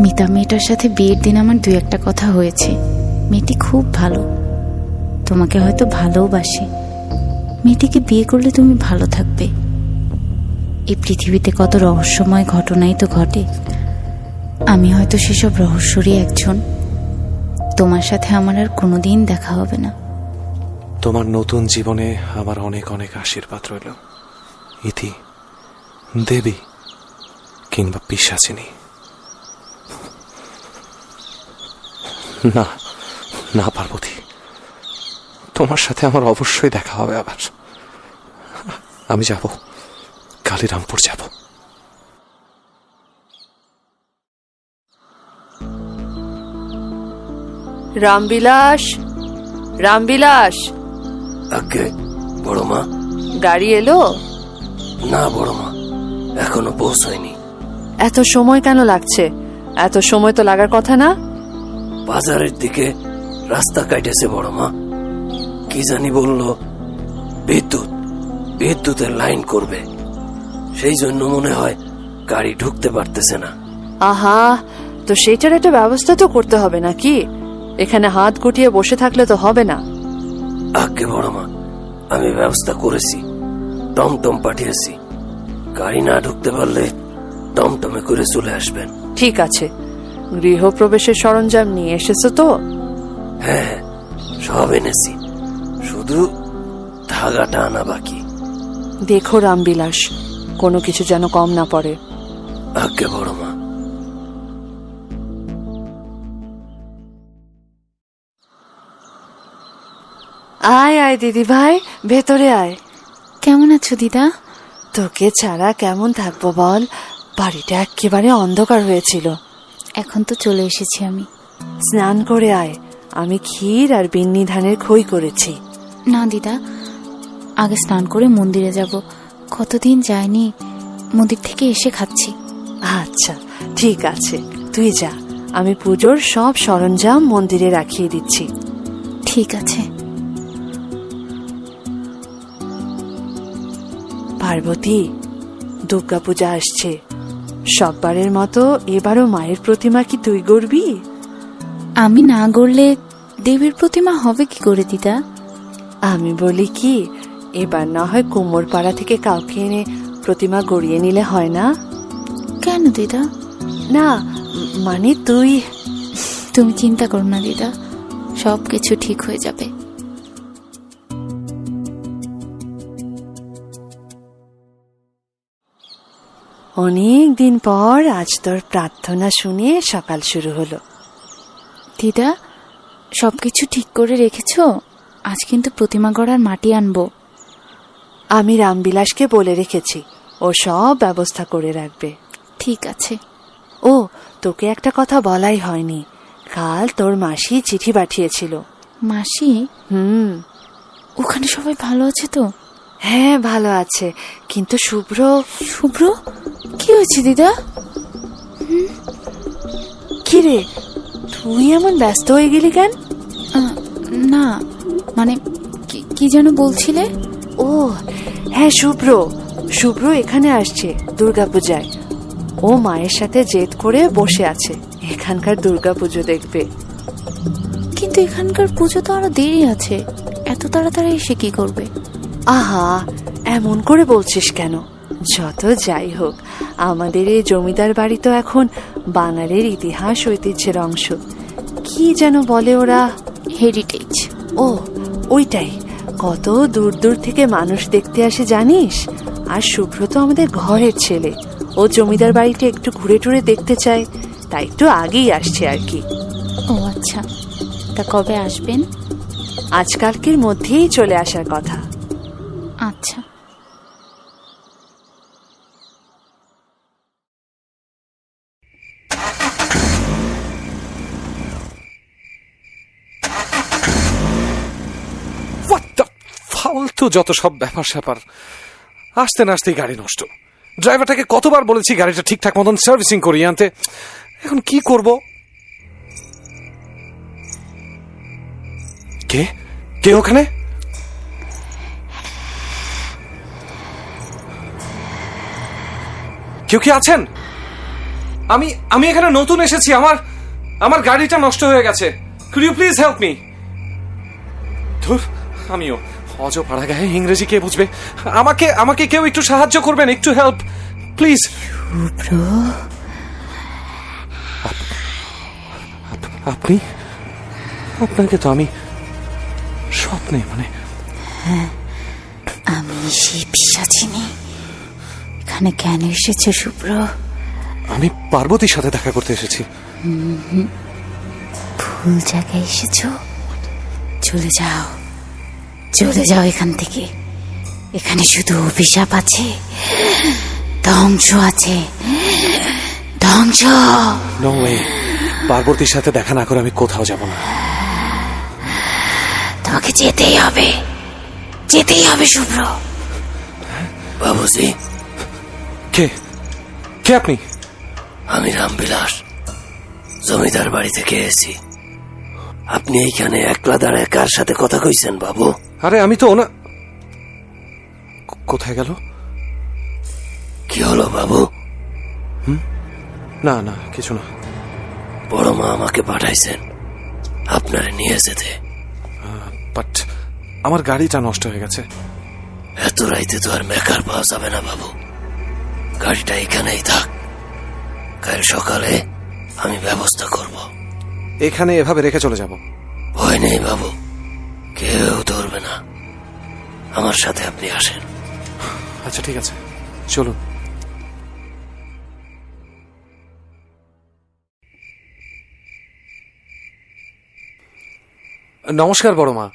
মিতা মেয়েটার সাথে বিয়ের দিন আমার 2-1টা কথা হয়েছে। মেয়েটি খুব ভালো, তোমাকে হয়তো ভালোবাসে। মেয়েটিকে বিয়ে করলে তুমি ভালো থাকবে। এই পৃথিবীতে কত রহস্যময় ঘটনাই তো ঘটে, আমি হয়তো সেসব রহস্যরই একজন। তোমার সাথে আমার আর কোনোদিন দেখা হবে না। তোমার নতুন জীবনে আমার অনেক অনেক আশীর্বাদ রইল, ইতি, দেবী কিংবা পিশাচিনী। না না পার্বতী, তোমার সাথে আমার অবশ্যই দেখা হবে আবার। আমি যাব, কালিরামপুর যাব। রামবিলাস, রামবিলাস, আগে বড় মা। গাড়ি এলো? না বড় মা, এখনো পৌঁছায়নি। এত সময় কেন লাগছে? এত সময় তো লাগার কথা না। বাজারের দিকে রাস্তা কাটেছে বড় মা। কি জানি বললো বিদ্যুতের লাইন করবে, সেই জন্য মনে হয় গাড়ি ঢুকতে পারতেছে না। আহা, তো সেটার একটা ব্যবস্থা তো করতে হবে নাকি? এখানে হাত গুটিয়ে বসে থাকলে তো হবে না। আগে বড় মা, আমি ব্যবস্থা করেছি, টমটম পাঠিয়েছি। গাড়ি না ঢুকতে পারলে টমটমে করে চলে আসবেন। ঠিক আছে, গৃহপ্রবেশের সরঞ্জাম নিয়ে এসেছো তো? হ্যাঁ হ্যাঁ, সব এনেছি, শুধু ধাগাটা আনা বাকি। দেখো রামবিলাস, কোনো কিছু যেন কম না পড়ে। আগে বড় মা। আয় আয় দিদি ভাই, ভেতরে আয়। কেমন আছো দিদা? তোকে ছাড়া কেমন থাকবো বল, বাড়িটা একেবারে অন্ধকার হয়েছিল। এখন তো চলে এসেছি আমি। স্নান করে আয়, আমি ক্ষীর আর বিন্নি ধানের খই করেছি। না দিদা, আগে স্নান করে মন্দিরে যাব। কতদিন যায়নি, মন্দির থেকে এসে খাচ্ছি। আচ্ছা ঠিক আছে, তুই যা, আমি পুজোর সব সরঞ্জাম মন্দিরে রাখিয়ে দিচ্ছি। ঠিক আছে। পার্বতী, দুর্গাপূজা আসছে, সববারের মতো এবারও মায়ের প্রতিমা কি তুই গড়বি? আমি না গড়লে দেবীর প্রতিমা হবে কি করে দিদা? আমি বলি কি, এবার না হয় কুমোরপাড়া থেকে কাউকে এনে প্রতিমা গড়িয়ে নিলে হয় না? কেন দিদা? না মানে তুমি চিন্তা করো না দিদা, সব কিছু ঠিক হয়ে যাবে। অনেক দিন পর আজ তোর প্রার্থনা শুনে সকাল শুরু হলো। দিদা, সবকিছু ঠিক করে রেখেছো? আজ কিন্তু প্রতিমা গড়ার মাটি আনবো। আমি রামবিলাসকে বলে রেখেছি, ও সব ব্যবস্থা করে রাখবে। ঠিক আছে। ও, তোকে একটা কথা বলাই হয়নি, কাল তোর মাসি চিঠি পাঠিয়েছিল। মাসি? ওখানে সবাই ভালো আছে তো? হ্যাঁ ভালো আছে, কিন্তু শুভ্র। শুভ্র? কি হয়েছে দিদা? কিরে, তুই এমন ব্যস্ত হয়ে গেলি কেন? না মানে কি যেন বলছিলে? ও হ্যাঁ, শুভ্র এখানে আসছে দুর্গাপূজায়। ও মায়ের সাথে জেদ করে বসে আছে, এখানকার দুর্গাপুজো দেখবে। কিন্তু এখানকার পুজো তো আরো দেরি আছে, এত তাড়াতাড়ি এসে কি করবে? আহা, এমন করে বলছিস কেন? যত যাই হোক, আমাদের এই জমিদার বাড়ি তো এখন বাঙালির ইতিহাস ঐতিহ্যের অংশ। কি যেন বলে ওরা? হেরিটেজ। ও ওইটাই, কত দূর দূর থেকে মানুষ দেখতে আসে জানিস। আর শুভ্র তো আমাদের ঘরের ছেলে, ও জমিদার বাড়িটা একটু ঘুরে টুরে দেখতে চায়, তাই একটু আগেই আসছে আর কি। ও আচ্ছা, তা কবে আসবেন? আজকালকের মধ্যেই চলে আসার কথা। আচ্ছা। ফালতু যত সব ব্যাপার স্যাপার, আসতে না আসতেই গাড়ি নষ্ট। ড্রাইভারটাকে কতবার বলেছি গাড়িটা ঠিকঠাক মতন সার্ভিসিং করিয়ে আনতে, এখন কি করব? কে কে ওখানে? কেউ কি আছেন? আমি এখানে নতুন এসেছি, আমার গাড়িটা নষ্ট হয়ে গেছে। Could you please help me? ধুর, আমিও অজপাড়া গায়ে ইংরেজি কে বুঝবে? আমাকে কেউ একটু সাহায্য করবেন, একটু হেল্প প্লিজ। আপনি? আপনাকে তো আমি স্বপ্নে, মানে আমি সেই পিশাচিনি। এখানে কেন এসেছো শুভ্র? আমি পার্বতীর সাথে দেখা করতে এসেছি। ভুল জায়গায় এসেছো। চলে যাও, চলে যাও এখান থেকে। এখানে শুধু অভিশাপ আছে, ধ্বংস আছে, ধ্বংস। নো ওয়ে, পার্বতীর সাথে দেখা না করে আমি কোথাও যাব না। তোমাকে যেতেই হবে, যেতেই হবে শুভ্র। বাবুজি, কে কে আপনি? আমি রামবিলাস, জমিদার বাড়ি থেকে এসেছি। আপনি এইখানে একলা দাঁড়ায় কার সাথে কথা কইছেন বাবু? আরে আমি তো ওনা। কোথায় গেল? কি হলো বাবু? না না, কিছু না। বড় মা আমাকে পাঠাইছেন আপনারে নিয়ে যেতে। বাট আমার গাড়িটা নষ্ট হয়ে গেছে। এত রাইতে তো আর মেকার পাওয়া যাবে না বাবু, গাড়িটা এখানেই থাক, কাল সকালে আমি ব্যবস্থা করব। এখানে এভাবে রেখে চলে যাব? ভয় নেই বাবু, কেউ ধরবে না, আমার সাথে আপনি আসেন। আচ্ছা ঠিক আছে, চলুন। নমস্কার বড় মা।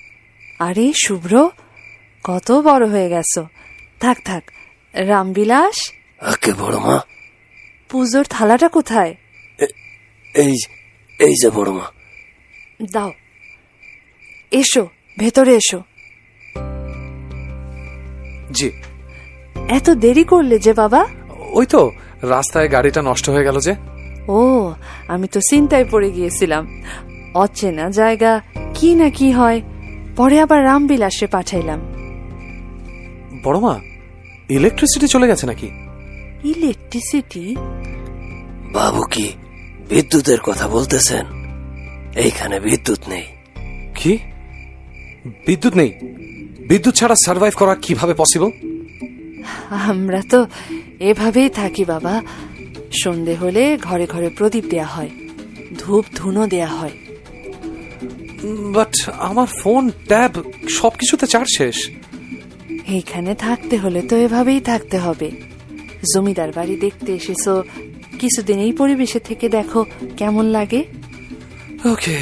আরে শুভ্র, কত বড় হয়ে গেছো। থাক থাক, রামবিলাস, আকে বড় মা, পুজোর থালাটা কোথায়? এই এই যে বড় মা। দাও, এসো ভেতরে এসো। জি। এত দেরি করলে যে বাবা? ওই তো রাস্তায় গাড়িটা নষ্ট হয়ে গেল যে। ও, আমি তো চিন্তায় পড়ে গিয়েছিলাম। অচেনা জায়গা, কি না কি হয়। পরে আবার রামবিলাসে পাঠাইলাম। বড় মা, ইলেকট্রিসিটি চলে গেছে নাকি? ইলেকট্রিসিটি? বাবু কি বিদ্যুতের কথা বলতেছেন? এইখানে বিদ্যুৎ নেই। কি? বিদ্যুৎ নেই? বিদ্যুৎ ছাড়া সার্ভাইভ করা কিভাবে পসিবল? আমরা তো এভাবেই থাকি বাবা। সন্ধে হলে ঘরে ঘরে প্রদীপ দেয়া হয়, ধূপ ধুনো দেয়া হয়। বাট আমার ফোন, ট্যাব সবকিছুতে চার্জ শেষ। এইখানে থাকতে হলে তো এভাবেই থাকতে হবে। জমিদার বাড়ি দেখতে এসেছো, কিছুদিন এই পরিবেশে থেকে দেখো কেমন লাগে। ওকে।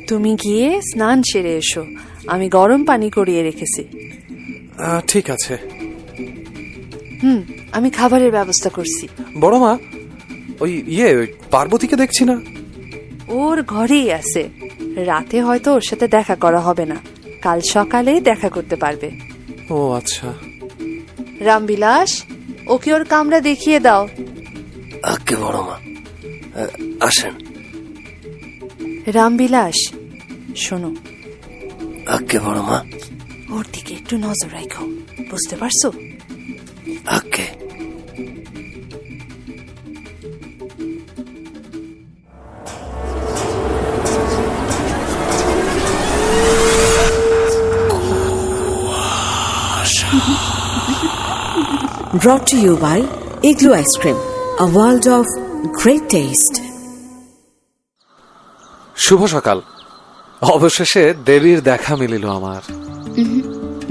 তুমি গিয়ে স্নান সেরে এসো, আমি গরম পানি করিয়ে রেখেছি। ঠিক আছে। আমি খাবারের ব্যবস্থা করছি। বড় মা, ওই পার্বতীকে দেখছি না। ওর ঘরেই আছে। রাতে হয়তো ওর সাথে দেখা করা হবে না, কাল সকালে দেখা করতে পারবে। ও আচ্ছা। রামবিলাস, ওকে ওর কামরা দেখিয়ে দাও। আকে বড় মা, আসেন। রামবিলাস, শোনো, আকে বড় মা। ওর দিকে একটু নজর রাখো, বুঝতে পারছো? আকে। Brought to you by Igloo Ice Cream, a world of great taste. শুভ সকাল। অবশেষে দেবীর দেখা মিলিল আমার।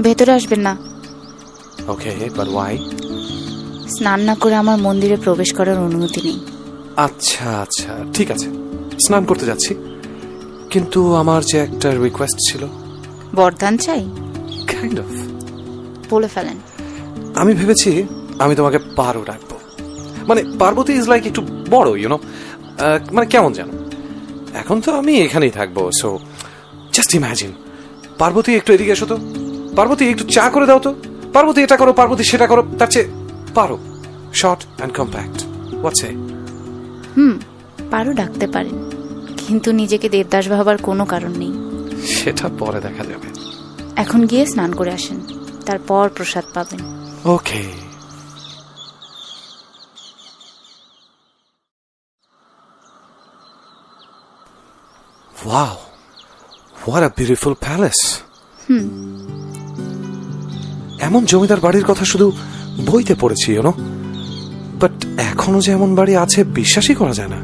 ভেতরে আসবেন না। ওকে, বাট ওয়াই? স্নান না করে আমার মন্দিরে প্রবেশ করার অনুমতি নেই। আচ্ছা আচ্ছা, ঠিক আছে, স্নান করতে যাচ্ছি। কিন্তু আমার যে একটা রিকোয়েস্ট ছিল। বরদান চাই? Kind of. বলে ফেলেন। আমি ভেবেছি আমি তোমাকে পারো ডাকবো। মানে পার্বতী ইজ লাইক একটু বড়, ইউনো, মানে কেমন জানো। এখন তো আমি এখানেই থাকবো, সো জাস্ট ইমাজিন। পার্বতী, একটু এদিকে এসো তো। পার্বতী একটু চা করে দাও তো। পার্বতী এটা করো, পার্বতী সেটা করো, তার চেয়ে পারো শর্ট অ্যান্ড কম্প্যাক্ট। হোয়াটস এ? পারো ডাকতে পারেন, কিন্তু নিজেকে দেবদাস ভাবার কোনো কারণ নেই। সেটা পরে দেখা যাবে। এখন গিয়ে স্নান করে আসেন, তারপর প্রসাদ পাবেন। ওকে। Wow, what a beautiful palace. এমন জমিদার বাড়ির কথা শুধু বইতে পড়েছি, ইউনো, বাট এখনো যে এমন বাড়ি আছে বিশ্বাসই করা যায় না।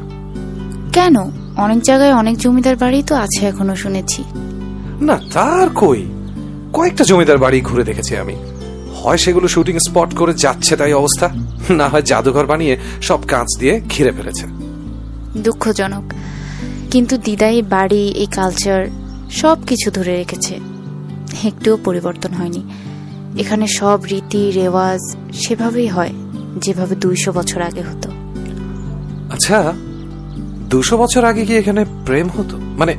কেন? অনেক জায়গায় অনেক জমিদার বাড়ি তো আছে এখনো, শুনেছি। না তার কই, কয়েকটা জমিদার বাড়ি ঘুরে দেখেছি আমি। হয় সেগুলো শুটিং স্পট করে যাচ্ছে তাই অবস্থা, না হয় জাদুঘর বানিয়ে সব কাঁচ দিয়ে ঘিরে ফেলেছে। দুঃখজনক, কিন্তু দিদাই বাড়ি, এই কালচার সব কিছু ধরে রেখেছে, একটুও পরিবর্তন হয়নি। এখানে সব রীতি রেওয়াজ সেভাবেই হয় যেভাবে 200 বছর আগে হতো। আচ্ছা, 200 বছর আগে কি এখানে প্রেম হতো? মানে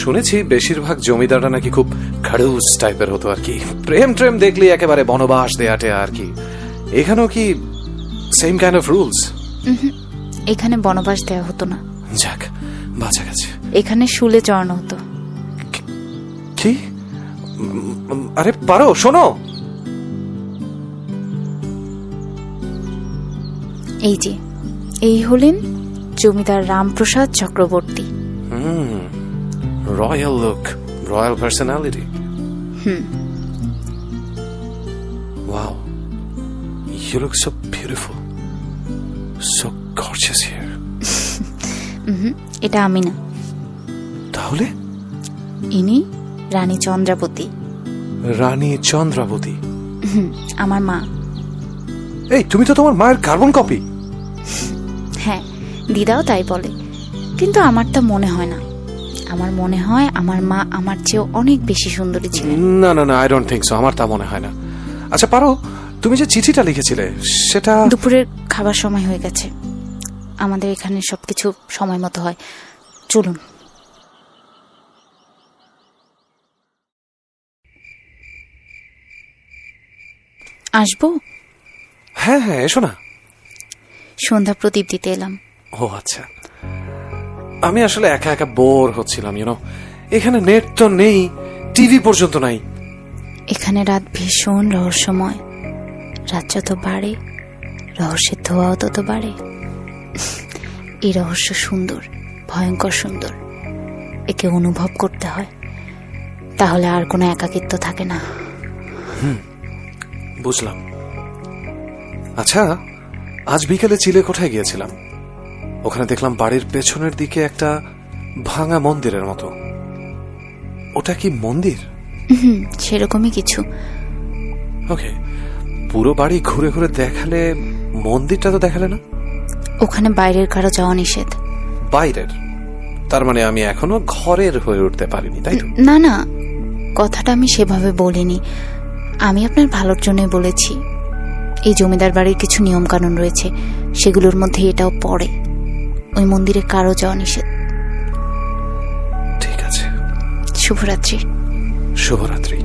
শুনেছি বেশিরভাগ জমিদাররা নাকি খুব খাড়ুস টাইপের হতো আর কি, প্রেম ট্রেম দেখলে একেবারে বনবাস দেয়াটে আর কি। এখানেও কি সেম কাইন্ড অফ রুলস? এখানে বনবাস দেওয়া হতো না। যাক, বাঁচা গেছে। এখানে শুলে চড়ানো হতো। কি? আরে পারো, শোনো। এই যে, এই হলেন জমিদার Ramprasad Chakraborty. Royal look, royal personality. Wow, you look so beautiful, so gorgeous here. এটা আমি না। তাহলে? ইনি রানী চন্দ্রাবতী। রানী চন্দ্রাবতী? আমার মা। এই, তুমি তো তোমার মায়ের কার্বন কপি। হ্যাঁ, দিদাও তাই বলে, কিন্তু আমার তা মনে হয় না। আমার মনে হয় আমার মা আমার চেয়েও অনেক বেশি সুন্দরী ছিলেন। না না না, আই ডোন্ট থিংক সো, আমার তা মনে হয় না। আচ্ছা পারো, তুমি যে চিঠিটা লিখেছিলে সেটা? দুপুরের খাবার সময় হয়ে গেছে, আমাদের এখানে সবকিছু সময় মতো হয়। চলুন। আসবো? হ্যাঁ হ্যাঁ, এসো না। সন্ধ্যা প্রদীপ দিতে এলাম। ও আচ্ছা, আমি আসলে একা একা বোর হচ্ছিলাম, ইউনো। এখানে নেট তো নেই, টিভি পর্যন্ত নাই। এখানে রাত ভীষণ রহস্যময়। রাত যত বাড়ে, রহস্যের ধোঁয়াও তত বাড়ে। এই রহস্য সুন্দর, ভয়ঙ্কর সুন্দর। একে অনুভব করতে হয়, তাহলে আর কোনো একাকিত্ব থাকে না। বুঝলাম। আচ্ছা, আজ বিকেলে চিলে কোঠায় গিয়েছিলাম। ওখানে দেখলাম বাড়ির পেছনের দিকে একটা ভাঙা মন্দিরের মতো। ওটা কি মন্দির? সেরকমই কিছু। ওকে, পুরো বাড়ি ঘুরে ঘুরে দেখালে, মন্দিরটা তো দেখালে না। ওখানে বাইরের কারো যাওয়া নিষেধ। বাইরের? তার মানে আমি এখনো ঘরের হয়ে উঠতে পারিনি, তাই তো? না না, কথাটা আমি সেভাবে বলিনি। আমি আপনার ভালোর জন্যই বলেছি। এই জমিদার বাড়ির কিছু নিয়ম কানুন রয়েছে, সেগুলোর মধ্যে এটাও পড়ে। ওই মন্দিরে কারো যাওয়া নিষেধ। ঠিক আছে। শুভরাত্রি। শুভরাত্রি।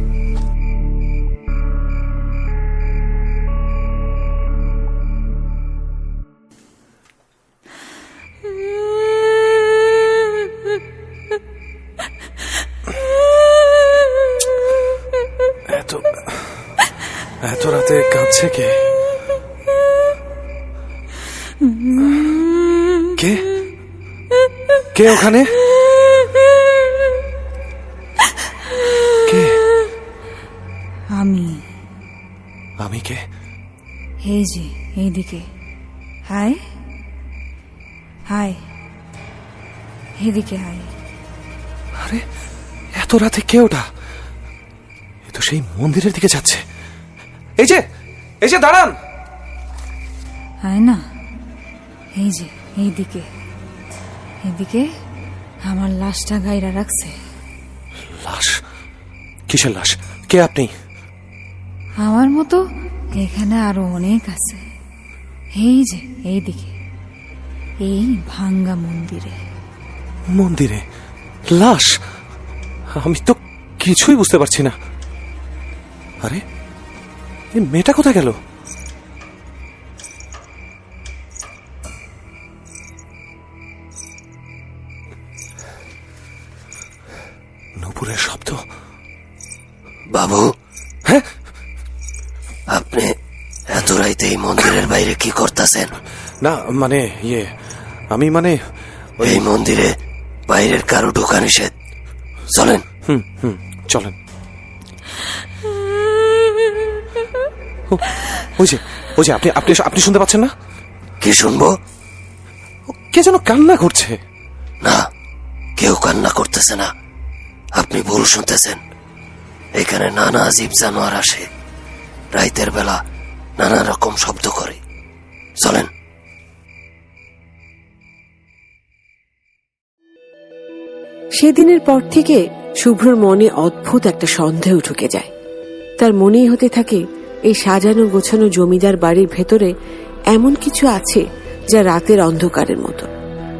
এত রাতে কাঁদছে কে? কে কে ওখানে? কে? আমি। আমি কে? এই যে এইদিকে। হাই হাই, এদিকে হাই। আরে এত রাতে কে ওটা? এ তো সেই মন্দিরের দিকে যাচ্ছে। এই যে দাঁড়ান। হাই না, এই যে এইদিকে। এদিকে আমার লাশটা গাইরা রাখছে। লাশ? কিসের লাশ? কে আপনি? আমার মতো এখানে আরো অনেক আছে। এই যে এইদিকে, এই ভাঙ্গা মন্দিরে। মন্দিরে লাশ? আমি তো কিছুই বুঝতে পারছি না। আরে এই মেয়েটা কোথায় গেল? নূপুরের শব্দ। বাবু, হ্যাঁ, আপনি এত রাইতে এই মন্দিরের বাইরে কি করতেছেন? না মানে আমি মানে এই মন্দিরে বাইরের কারো ঢোকা নিষেধ। চলেন। চলেন। ওই যে আপনি আপনি আপনি শুনতে পাচ্ছেন না? কি শুনবো? কে যেন কান্না করছে। না, কেউ কান্না করতেছে না, আপনি ভুল শুনতেছেন। এখানে নানা জীব জানোয়ার আসে, রাইতের বেলা নানা রকম শব্দ করে। চলেন। সেদিনের পর থেকে শুভ্রর মনে অদ্ভুত একটা সন্দেহ ঢুকে যায়। তার মনেই হতে থাকে এই সাজানো গোছানো জমিদার বাড়ির ভেতরে এমন কিছু আছে যা রাতের অন্ধকারের মতো।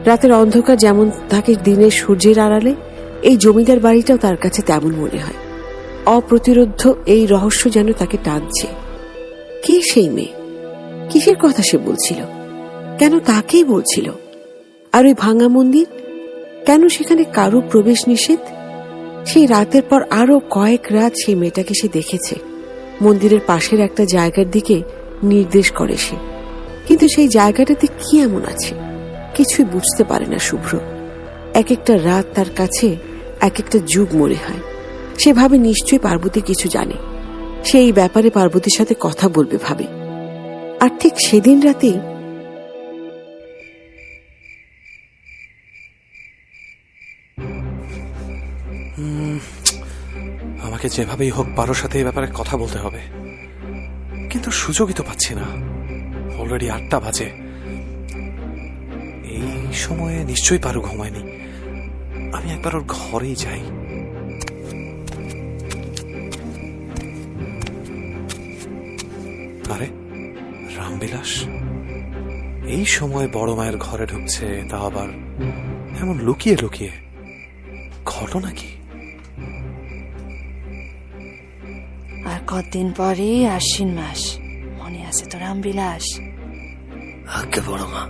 রাতের অন্ধকার যেমন থাকে দিনের সূর্যের আড়ালে, এই জমিদার বাড়িটাও তার কাছে তেমন মনে হয়। অপ্রতিরোধ্য এই রহস্য যেন তাকে টানছে। কে সেই মেয়ে? কিসের কথা সে বলছিল? কেন তাকেই বলছিল? আর ওই ভাঙা মন্দির, কেন সেখানে কারো প্রবেশ নিষেধ? সেই রাতের পর আরো কয়েক রাত সেই মেয়েটাকে সে দেখেছে। মন্দিরের পাশের একটা জায়গার দিকে নির্দেশ করে সে, কিন্তু সেই জায়গাটাতে কি এমন আছে কিছুই বুঝতে পারে না শুভ্র। এক একটা রাত তার কাছে এক একটা যুগ মনে হয়। সে ভাবে নিশ্চয়ই পার্বতী কিছু জানে, সে এই ব্যাপারে পার্বতীর সাথে কথা বলবে ভাবে। আর ঠিক সেদিন রাতেই আমাকে যেভাবেই হোক পারোর সাথে এই ব্যাপারে কথা বলতে হবে, কিন্তু সুযোগই তো পাচ্ছি না। অলরেডি 8টা বাজে। এই সময়ে নিশ্চয়ই পারো ঘুমায়নি। আমি একবার ওর ঘরেই যাই। আরে রামবিলাস এই সময় বড় মায়ের ঘরে ঢুকছে, তা আবার এমন লুকিয়ে লুকিয়ে। ঘটনা কি? আর কতদিন পরে আশ্বিন মাস, মনে আছে তো রামবিলাস? আজ্ঞে বড় মা।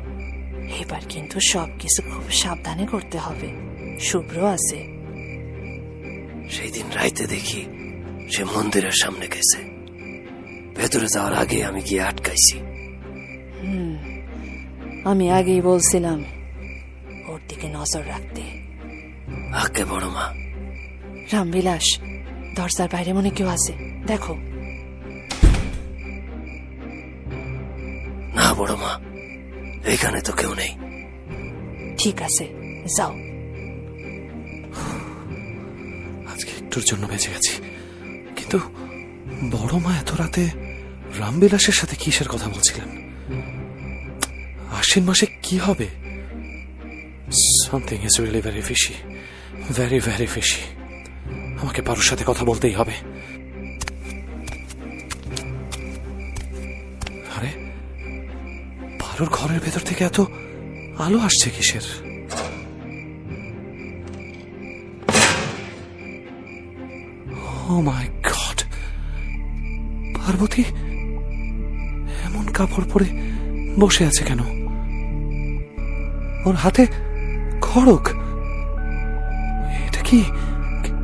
এবার কিন্তু সবকিছু খুব সাবধানে করতে হবে। শুভ্র আছে। সেই দিন রাইতে দেখি সে মন্দিরের সামনে গেছে, ভেতরে যাওয়ার আগে আমি গিয়ে আটকাইছি। আমি আগেই বলছিলাম ওর দিকে নজর রাখতে। আজ্ঞে বড় মা। রামবিলাস, দরজার বাইরে মনে কেউ আছে, দেখো। না বড় মা, এখানে তো কেউ নেই। ঠিক আছে, যাও। আজকে একটুর জন্য বেঁচে গেছি, কিন্তু বড় মা এত রাতে রামবিলাসের সাথে কিসের কথা বলছিলেন? আশ্বিন মাসে কি হবে? Something is really very fishy, very very fishy. আমাকে পারোর সাথে কথা বলতেই হবে। আরে পারোর ঘরের ভেতর থেকে এত আলো আসছে কিসের? ও মাই গড, পার্বতী এমন কাপড় পরে বসে আছে কেন? ওর হাতে খড়গ। এটা কি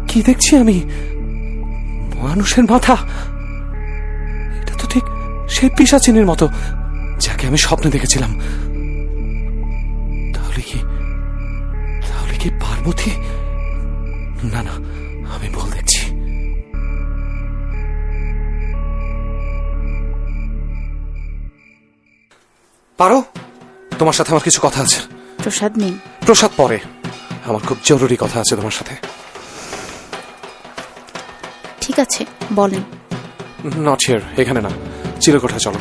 কি দেখছি আমি? মানুষের মাথা। এটা তো ঠিক সেই পিশাচিনীর মতো যাকে আমি স্বপ্নে দেখেছিলাম। তাহলে কি পার্বতী? না না, আমি ভুল দেখছি। পারো, তোমার সাথে আমার কিছু কথা আছে। প্রসাদ নেই। প্রসাদ পরে, আমার খুব জরুরি কথা আছে তোমার সাথে। ঠিক আছে, বলেন। নট হিয়ার, এখানে না, চিরকোঠা চলো।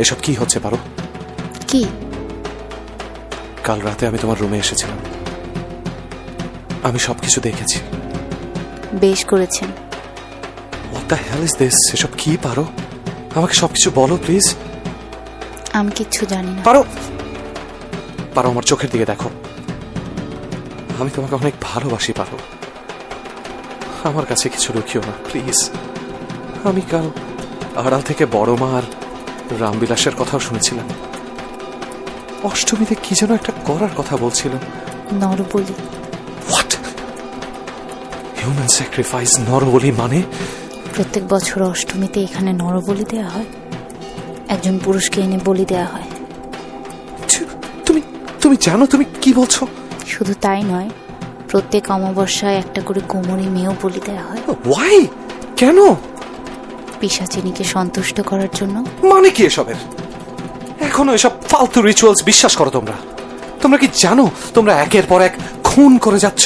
এসব কি হচ্ছে পারো? কি? কাল রাতে আমি তোমার রুমে এসেছিলাম, আমি সবকিছু দেখেছি। বেশ করেছেন। What the hell is this? এসব কি পারো? আমাকে সবকিছু বলো প্লিজ। আমি কিচ্ছু জানি না। পারো, আমার চোখের দিকে দেখো। আমি তোমাকে অনেক ভালোবাসি পারো। আমার কাছে কিছু লুকিও না প্লিজ। আমি কাল আড়াল থেকে বড় মা আর রামবিলাসের কথাও শুনেছিলাম। অষ্টমীতে কি যেন একটা করার কথা বলছিল। নরবলি। হোয়াট? হিউম্যান স্যাক্রিফাইস, নরবলি মানে? প্রত্যেক বছর অষ্টমীতে এখানে নরবলি দেয়া হয়। একজন পুরুষকে এনে বলি দেয়া হয়। তুমি তুমি জানো তুমি কি বলছো? শুধু তাই নয়, প্রত্যেক অমাবস্যায় একটা করে কোমরি মেয়েও বলি দেয়া হয়। ওয়াই? কেন? পিশাচিনীকে সন্তুষ্ট করার জন্য। মানে কি এসবের? এখনো এসব ফালতু রিচুয়ালস বিশ্বাস করো তোমরা? তোমরা কি জানো তোমরা একের পর এক খুন করে যাচ্ছ?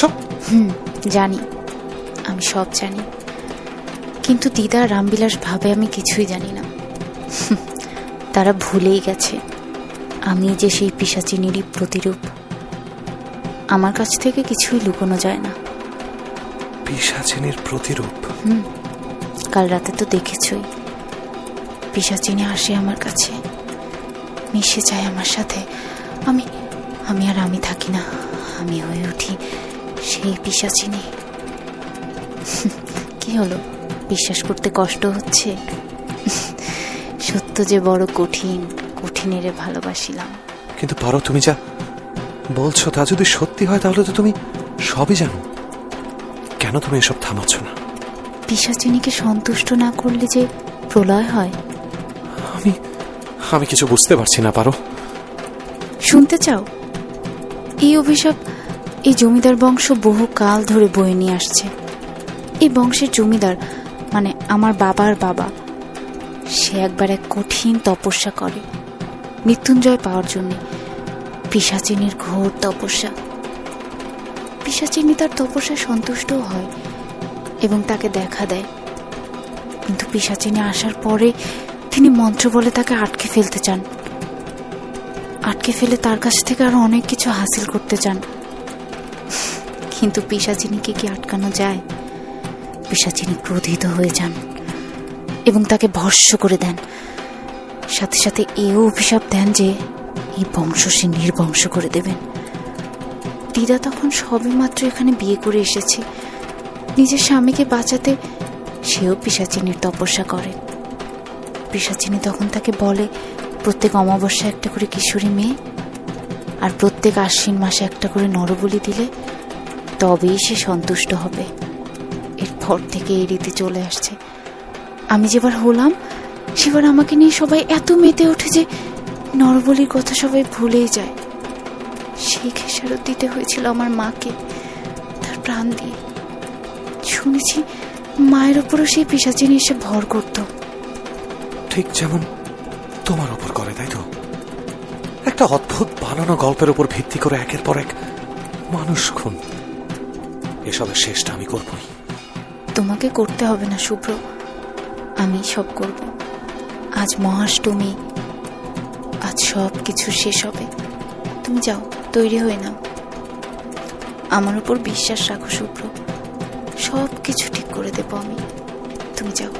জানি, আমি সব জানি, কিন্তু দিদা রামবিলাস ভাবে আমি কিছুই জানি না। তারা ভুলেই গেছে আমি যে সেই পিশাচিনীরই প্রতিরূপ। আমার কাছ থেকে কিছুই লুকোনো যায় না। পিশাচিনীর প্রতিরূপ? কাল রাতে তো দেখেছই, পিশাচিনী আসে আমার কাছে, মিশে যায় আমার সাথে। আমি আর আমি থাকি না, আমি হয়ে উঠি সেই পিশাচিনী। কি হলো, বিশ্বাস করতে কষ্ট হচ্ছে? সত্য যে বড় কঠিন, কঠিনেরে ভালোবাসিলাম। কিন্তু পারো, তুমি যা বলছো তা যদি সত্যি হয় তাহলে তো তুমি সবই জানো। কেন তুমি এসব থামাচ্ছ না? পিশাচিনীকে সন্তুষ্ট না করলে যে প্রলয় হয়। আমি কিছু বুঝতে পারছি না। পারো, শুনতে চাও? এই অভিশাপ এই জমিদার বংশ বহু কাল ধরে বয়ে নিয়ে আসছে। এই বংশের জমিদার মানে আমার বাবার বাবা, সে একবার এক কঠিন তপস্যা করে মৃত্যুঞ্জয় পাওয়ার জন্য। পিশাচিনীর ঘোর তপস্যা। পিশাচিনী তার তপস্যায় সন্তুষ্টও হয় এবং তাকে দেখা দেয়। কিন্তু পিশাচিনী আসার পরে তিনি মন্ত্র বলে তাকে আটকে ফেলতে চান। আটকে ফেলে তার কাছ থেকে আরো অনেক কিছু হাসিল করতে চান। কিন্তু পিশাচিনীকে কি আটকানো যায়? পিশাচিনী ক্রোধিত হয়ে যান এবং তাকে ভস্ম করে দেন। সাথে সাথে এও অভিশাপ দেন যে এই বংশ সে নির্বংশ করে দেবেন। দিদা তখন সবে মাত্র এখানে বিয়ে করে এসেছে। নিজের স্বামীকে বাঁচাতে সেও পিশাচিনীর তপস্যা করে। পিশাচিনী তখন তাকে বলে প্রত্যেক অমাবস্যা একটা করে কিশোরী মেয়ে আর প্রত্যেক আশ্বিন মাসে একটা করে নরবলি দিলে তবেই সে সন্তুষ্ট হবে। এরপর থেকে এই রীতি চলে আসছে। আমি যেবার হলাম সেবার আমাকে নিয়ে সবাই এত মেতে ওঠে যে নরবলির কথা সবাই ভুলেই যায়। সেই খেসারত দিতে হয়েছিল আমার মাকে, তার প্রাণ দিয়ে। শুনেছি মায়ের উপরও সেই পিশাচিনী এসে ভর করত। ঠিক যেমন তোমার উপর করে, তাই তো? একটা অদ্ভুত বানানো গল্পের উপর ভিত্তি করে একের পর এক মানুষ খুন। এসবের শেষটা আমি করবই। তোমাকে করতে হবে না শুভ্র, আমি সব করব। আজ মহাষ্টমী, আজ সব কিছু শেষ হবে। তুমি যাও, তৈরি হয়ে নাও। আমার উপর বিশ্বাস রাখো শুভ্র, সব কিছু ঠিক করে দেব আমি। তুমি যাও।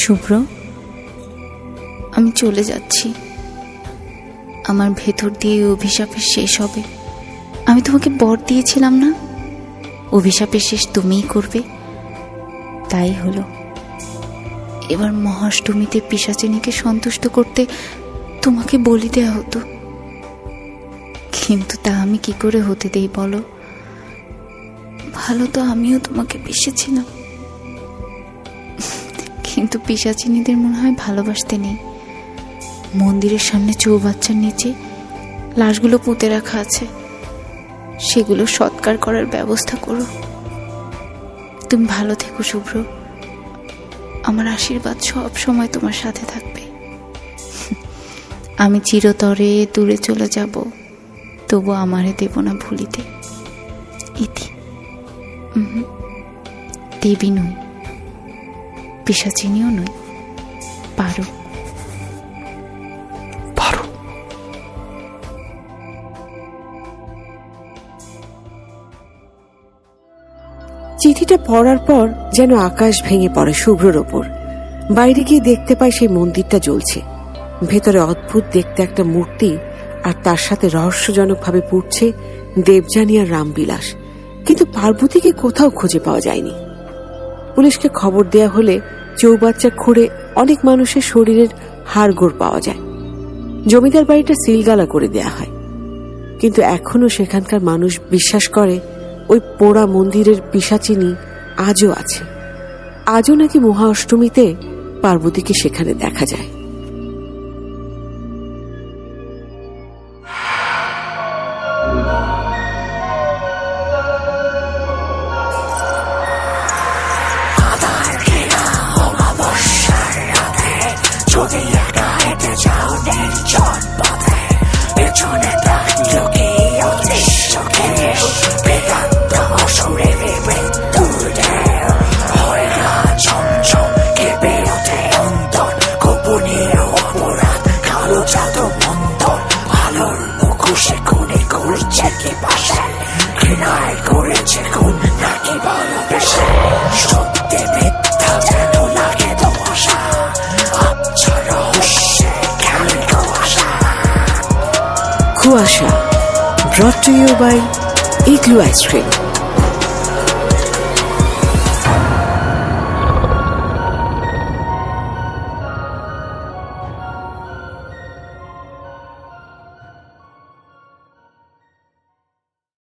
শুভ্র, আমি চলে যাচ্ছি। আমার ভেতর দিয়ে অভিশাপের শেষ হবে। আমি তোমাকে বর দিয়েছিলাম না, অভিশাপের শেষ তুমিই করবে। তাই হলো। এবার মহাষ্টমীতে পিশাচিনীকে সন্তুষ্ট করতে তোমাকে বলি দেয়া হতো, কিন্তু তা আমি কি করে হতে দেই বলো? ভালো তো আমিও তোমাকে বেসেছিলাম, কিন্তু পিশাচিনীদের মনে হয় ভালোবাসতে নেই। মন্দিরের সামনে চৌবাচ্চার নিচে লাশগুলো পুঁতে রাখা আছে, সেগুলো সৎকার করার ব্যবস্থা করো। তুমি ভালো থেকো শুভ্র, আমার আশীর্বাদ সব সময় তোমার সাথে থাকবে। আমি চিরতরে দূরে চলে যাব, তবু আমারে দেব না ভুলিতে। ইতি। দেবী নই, পিশাচিনীও নই, পারো। চিঠিটা পড়ার পর যেন আকাশ ভেঙে পড়ে শুভ্রর ওপর। বাইরে গিয়ে দেখতে পায় সেই মন্দিরটা জ্বলছে। ভেতরে অদ্ভুত দেখতে একটা মূর্তি, আর তার সাথে রহস্যজনকভাবে পুড়ছে দেবযানী আর রামবিলাস। কিন্তু পার্বতীকে কোথাও খুঁজে পাওয়া যায়নি। পুলিশকে খবর দেয়া হলে চৌবাচ্চা খুঁড়ে অনেক মানুষের শরীরের হাড়গোড় পাওয়া যায়। জমিদার বাড়িটা সিলগালা করে দেয়া হয়, কিন্তু এখনো সেখানকার মানুষ বিশ্বাস করে ওই পোড়া মন্দিরের পিশাচিনী আজও আছে। আজও নাকি মহা অষ্টমীতে পার্বতীকে সেখানে দেখা যায়। Kuasha, brought to you by Igloo Ice Cream.